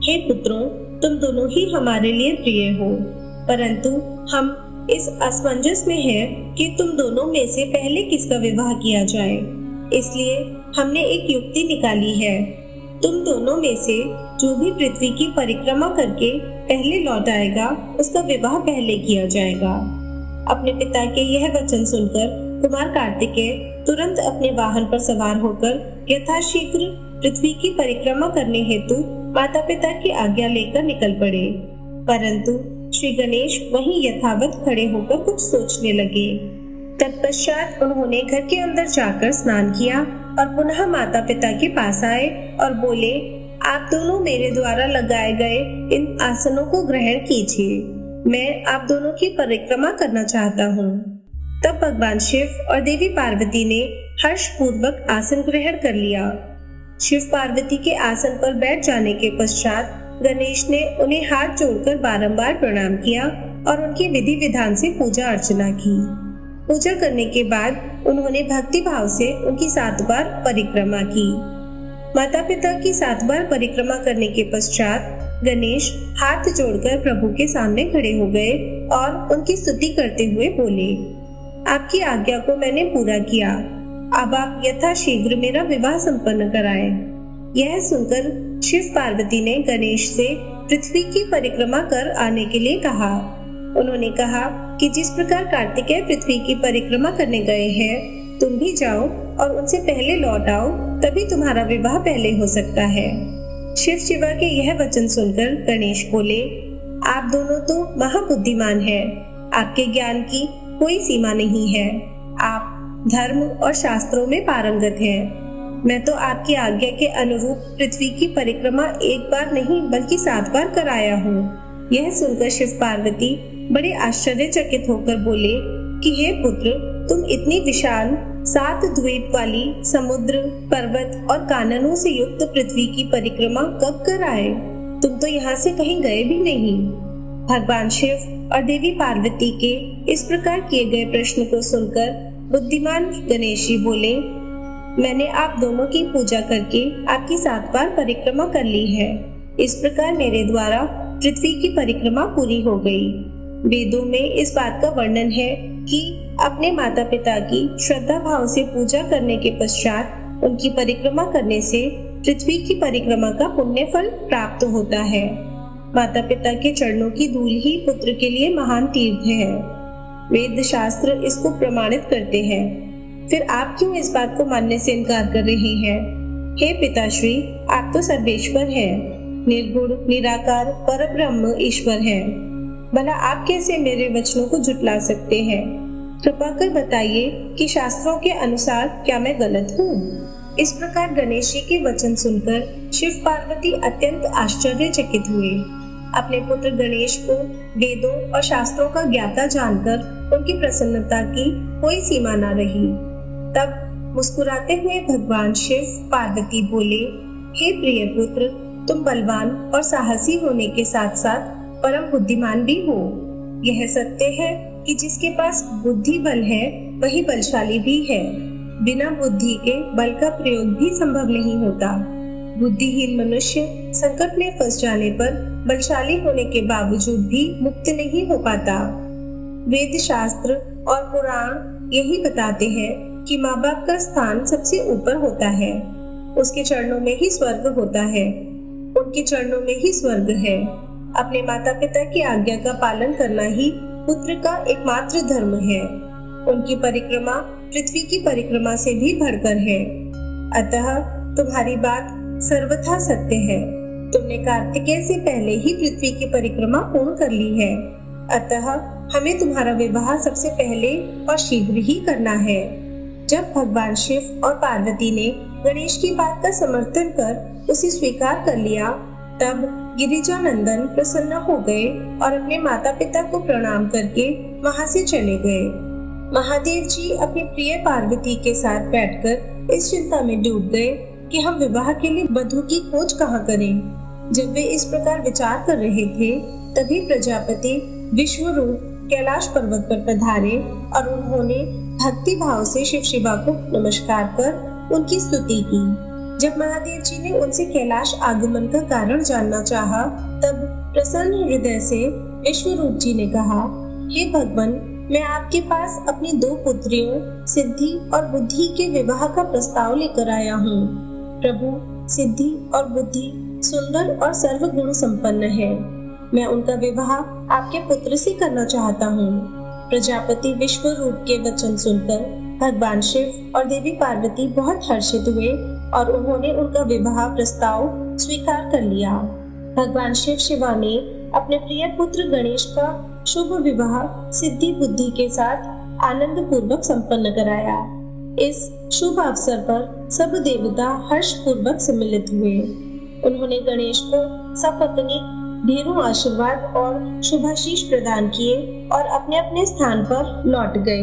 हे पुत्रों, तुम दोनों ही हमारे लिए प्रिय हो, परंतु हम इस असमंजस में हैं कि तुम दोनों में से पहले किसका विवाह किया जाए। इसलिए हमने एक युक्ति निकाली है। तुम दोनों में से जो भी पृथ्वी की परिक्रमा करके पहले लौट आएगा, उसका विवाह पहले किया जाएगा। अपने पिता के यह वचन सुनकर कुमार कार्तिकेय तुरंत अपने वाहन पर सवार होकर यथाशीघ्र पृथ्वी की परिक्रमा करने हेतु माता पिता की आज्ञा लेकर निकल पड़े। परंतु श्री गणेश वहीं यथावत खड़े होकर कुछ सोचने लगे। तत्पश्चात उन्होंने घर के अंदर जाकर स्नान किया और पुनः माता पिता के पास आए और बोले, आप दोनों मेरे द्वारा लगाए गए इन आसनों को ग्रहण कीजिए। मैं आप दोनों की परिक्रमा करना चाहता हूँ। तब भगवान शिव और देवी पार्वती ने हर्ष पूर्वक आसन ग्रहण कर लिया। शिव पार्वती के आसन पर बैठ जाने के पश्चात गणेश ने उन्हें हाथ जोड़कर बारंबार प्रणाम किया और उनकी विधि विधान से पूजा अर्चना की। पूजा करने के बाद उन्होंने भक्ति भाव से उनकी 7 बार परिक्रमा की। माता पिता की 7 बार परिक्रमा करने के पश्चात गणेश हाथ जोड़कर प्रभु के सामने खड़े हो गए और उनकी स्तुति करते हुए बोले, आपकी आज्ञा को मैंने पूरा किया। अब आप यथाशीघ्र मेरा विवाह संपन्न कराएं। यह सुनकर शिव पार्वती ने गणेश से पृथ्वी की परिक्रमा कर आने के लिए कहा। उन्होंने कहा कि जिस प्रकार कार्तिकेय पृथ्वी की परिक्रमा करने गए हैं, तुम भी जाओ और उनसे पहले लौट आओ, तभी तुम्हारा विवाह पहले हो सकता है। शिव शिवा के यह वचन सुनकर गणेश बोले, आप दोनों तो महाबुद्धिमान हैं। आपके ज्ञान की कोई सीमा नहीं है। आप धर्म और शास्त्रों में पारंगत हैं। मैं तो आपकी आज्ञा के अनुरूप पृथ्वी की परिक्रमा एक बार नहीं बल्कि 7 बार कराया हूँ। यह सुनकर शिव पार्वती बड़े आश्चर्यचकित होकर बोले कि हे पुत्र, तुम इतनी विशाल 7 द्वीप वाली समुद्र, पर्वत और काननों से युक्त पृथ्वी की परिक्रमा कब कर आए? तुम तो यहाँ से कहीं गए भी नहीं। भगवान शिव और देवी पार्वती के इस प्रकार किए गए प्रश्न को सुनकर बुद्धिमान गणेश जी बोले, मैंने आप दोनों की पूजा करके आपकी 7 बार परिक्रमा कर ली है। इस प्रकार मेरे द्वारा पृथ्वी की परिक्रमा पूरी हो गई। वेदों में इस बात का वर्णन है कि अपने माता पिता की श्रद्धा भाव से पूजा करने के पश्चात उनकी परिक्रमा करने से पृथ्वी की परिक्रमा का पुण्य फल प्राप्त होता है। माता पिता के चरणों की धूल ही पुत्र के लिए महान तीर्थ है। वेद शास्त्र इसको प्रमाणित करते हैं। फिर आप क्यों इस बात को मानने से इनकार कर रहे हैं? हे पिताश्री, आप तो सर्वेश्वर हैं, निर्गुण निराकार परब्रह्म ईश्वर हैं। भला आप कैसे मेरे वचनों को झुटला सकते हैं? कृपा कर बताइए कि शास्त्रों के अनुसार क्या मैं गलत हूँ? इस प्रकार गणेश जी के वचन सुनकर शिव पार्वती अत्यंत आश्चर्यचकित हुए। अपने पुत्र गणेश को वेदों और शास्त्रों का ज्ञाता जानकर उनकी प्रसन्नता की कोई सीमा न रही। तब मुस्कुराते हुए भगवान शिव पार्वती बोले, हे प्रिय पुत्र, तुम बलवान और साहसी होने के साथ साथ परम बुद्धिमान भी हो। यह सत्य है कि जिसके पास बुद्धि बल है वही बलशाली भी है। बिना बुद्धि के बल का प्रयोग भी संभव नहीं होता। बुद्धिहीन मनुष्य संकट में फंस जाने पर बलशाली होने के बावजूद भी मुक्त नहीं हो पाता। वेद शास्त्र और पुराण यही बताते हैं क्योंकि माँ बाप का स्थान सबसे ऊपर होता है। उसके चरणों में ही स्वर्ग होता है। उनके चरणों में ही स्वर्ग है। अपने माता पिता की आज्ञा का पालन करना ही पुत्र का एकमात्र धर्म है। उनकी परिक्रमा पृथ्वी की परिक्रमा से भी बढ़कर है। अतः तुम्हारी बात सर्वथा सत्य है। तुमने कार्तिकेय से पहले ही पृथ्वी की परिक्रमा पूर्ण कर ली है। अतः हमें तुम्हारा विवाह सबसे पहले और शीघ्र ही करना है। जब भगवान शिव और पार्वती ने गणेश की बात का समर्थन कर उसे स्वीकार कर लिया, तब गिरिजानंदन प्रसन्न हो गए और अपने माता पिता को प्रणाम करके वहां से चले गए। महादेव जी अपनी प्रिय पार्वती के साथ बैठकर इस चिंता में डूब गए कि हम विवाह के लिए वधू की खोज कहाँ करें। जब वे इस प्रकार विचार कर रहे थे, तभी प्रजापति विश्वरूप कैलाश पर्वत पर पधारे और उन्होंने भक्ति भाव से शिव शिवा को नमस्कार कर उनकी स्तुति की। जब महादेव जी ने उनसे कैलाश आगमन का कारण जानना चाहा, तब प्रसन्न हृदय से विश्वरूप जी ने कहा, हे भगवान, मैं आपके पास अपनी 2 पुत्रियों सिद्धि और बुद्धि के विवाह का प्रस्ताव लेकर आया हूँ। प्रभु, सिद्धि और बुद्धि सुंदर और सर्व गुण संपन्न है। मैं उनका विवाह आपके पुत्र से करना चाहता हूँ। प्रजापति विश्वरूप के वचन सुनकर भगवान शिव और देवी पार्वती बहुत हर्षित हुए और उन्होंने उनका विवाह प्रस्ताव स्वीकार कर लिया। भगवान शिव शिवा ने अपने प्रिय पुत्र गणेश का शुभ विवाह सिद्धि बुद्धि के साथ आनंद पूर्वक संपन्न कराया। इस शुभ अवसर पर सब देवता हर्ष पूर्वक सम्मिलित हुए। उन्होंने गणेश को सपत्नी ढेरों आशीर्वाद और शुभाशीष प्रदान किए और अपने अपने स्थान पर लौट गए।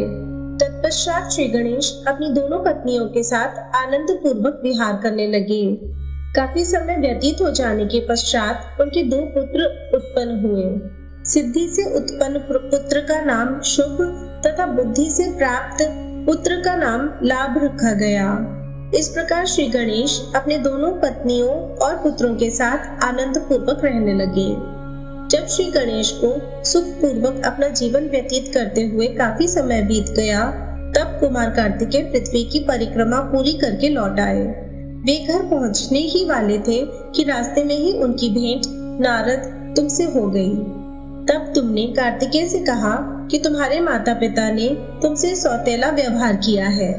तत्पश्चात श्री गणेश अपनी दोनों पत्नियों के साथ आनंद पूर्वक विहार करने लगे। काफी समय व्यतीत हो जाने के पश्चात उनके 2 पुत्र उत्पन्न हुए। सिद्धि से उत्पन्न पुत्र का नाम शुभ तथा बुद्धि से प्राप्त पुत्र का नाम लाभ रखा गया। इस प्रकार श्री गणेश अपने दोनों पत्नियों और पुत्रों के साथ आनंद पूर्वक रहने लगे। जब श्री गणेश को सुख पूर्वक अपना जीवन व्यतीत करते हुए काफी समय बीत गया, तब कुमार कार्तिकेय पृथ्वी की परिक्रमा पूरी करके लौट आए। वे घर पहुंचने ही वाले थे कि रास्ते में ही उनकी भेंट नारद तुमसे हो गई। तब तुमने कार्तिकेय से कहा कि तुम्हारे माता पिता ने तुमसे सौतेला व्यवहार किया है।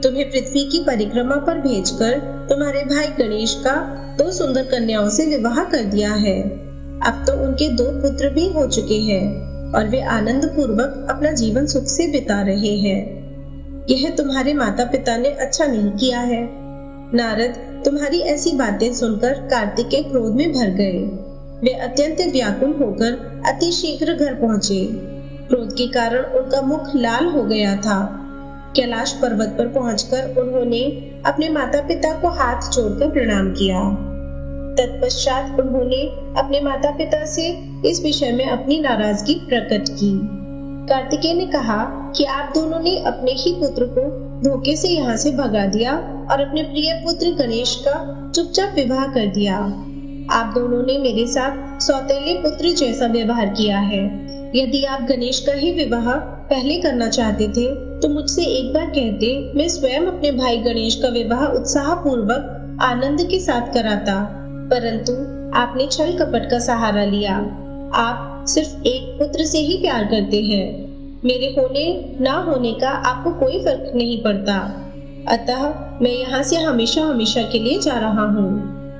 तुम्हें पृथ्वी की परिक्रमा पर भेजकर तुम्हारे भाई गणेश का 2 सुंदर कन्याओं से विवाह कर दिया है। अब तो उनके 2 पुत्र भी हो चुके हैं और वे आनंद पूर्वक अपना जीवन सुख से बिता रहे हैं। यह तुम्हारे माता पिता ने अच्छा नहीं किया है। नारद तुम्हारी ऐसी बातें सुनकर कार्तिकेय क्रोध में भर गए। वे अत्यंत व्याकुल होकर अति शीघ्र घर पहुंचे। क्रोध के कारण उनका मुख लाल हो गया था। कैलाश पर्वत पर पहुंचकर उन्होंने अपने माता पिता को हाथ जोड़कर प्रणाम किया। तत्पश्चात उन्होंने अपने माता पिता से इस विषय में अपनी नाराजगी प्रकट की। कार्तिकेय ने कहा कि आप दोनों ने अपने ही पुत्र को धोखे से यहाँ से भगा दिया और अपने प्रिय पुत्र गणेश का चुपचाप विवाह कर दिया। आप दोनों ने मेरे साथ सौतेले पुत्र जैसा व्यवहार किया है। यदि आप गणेश का ही विवाह पहले करना चाहते थे तो मुझसे एक बार कहते, मैं स्वयं अपने भाई गणेश का विवाह उत्साह पूर्वक आनंद के साथ कराता, परंतु आपने छल कपट का सहारा लिया। आप सिर्फ एक पुत्र से ही प्यार करते हैं। मेरे होने ना होने का आपको कोई फर्क नहीं पड़ता। अतः मैं यहाँ से हमेशा हमेशा के लिए जा रहा हूँ।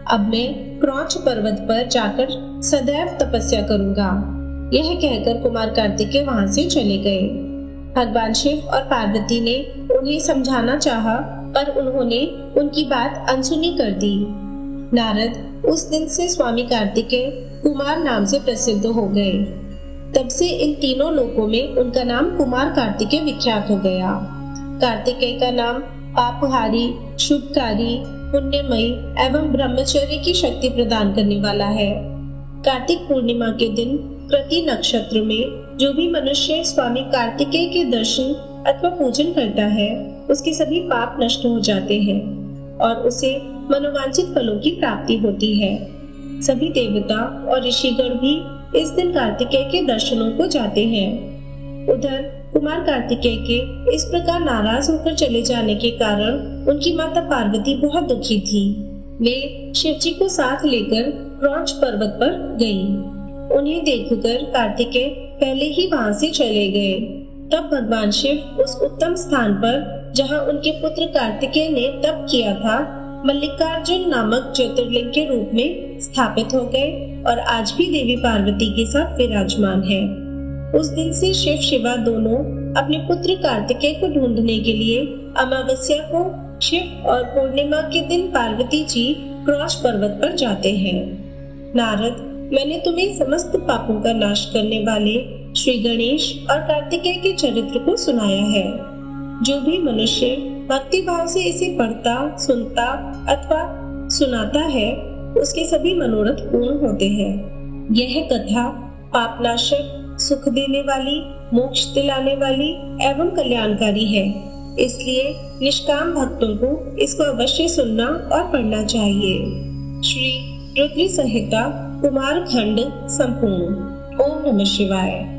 अब मैं क्रौंच पर्वत पर जाकर सदैव तपस्या करूँगा। यह कहकर कुमार कार्तिकेय वहां से चले गए। भगवान शिव और पार्वती ने उन्हें समझाना चाहा, पर उन्होंने उनकी बात अनसुनी कर दी। नारद उस दिन से स्वामी कार्तिकेय कुमार नाम से प्रसिद्ध हो गए। तब से इन तीनों लोकों में उनका नाम कुमार कार्तिकेय विख्यात हो गया। कार्तिकेय का नाम पापहारी, शुभकारी, पुण्यमयी एवं ब्रह्मचर्य की शक्ति प्रदान करने वाला है। कार्तिक पूर्णिमा के दिन प्रति नक्षत्र में जो भी मनुष्य स्वामी कार्तिकेय के दर्शन अथवा पूजन करता है, उसके सभी पाप नष्ट हो जाते हैं और उसे मनोवांछित फलों की प्राप्ति होती है। सभी देवता और ऋषिगण भी इस दिन कार्तिकेय के दर्शनों को जाते हैं। उधर कुमार कार्तिकेय के इस प्रकार नाराज होकर चले जाने के कारण उनकी माता पार्वती बहुत दुखी थी। वे शिवजी को साथ लेकर क्रौंच पर्वत पर गईं। उन्हें देखकर कार्तिकेय पहले ही वहां से चले गए। तब भगवान शिव उस उत्तम स्थान पर जहां उनके पुत्र कार्तिकेय ने तप किया था, मल्लिकार्जुन नामक ज्योतिर्लिंग के रूप में स्थापित हो गए और आज भी देवी पार्वती के साथ विराजमान है। उस दिन से शिव शिवा दोनों अपने पुत्र कार्तिकेय को ढूंढने के लिए अमावस्या को शिव और पूर्णिमा के दिन पार्वती जी क्रौंच पर्वत पर जाते हैं। नारद, मैंने तुम्हें समस्त पापों का नाश करने वाले श्री गणेश और कार्तिकेय के चरित्र को सुनाया है। जो भी मनुष्य भक्ति भाव से इसे पढ़ता, सुनता अथवा सुनाता है, उसके सभी मनोरथ पूर्ण होते हैं। यह कथा पापनाशक, सुख देने वाली, मोक्ष दिलाने वाली एवं कल्याणकारी है। इसलिए निष्काम भक्तों को इसको अवश्य सुनना और पढ़ना चाहिए। श्री रुद्र संहिता कुमार खंड संपूर्ण। ओम नमः शिवाय।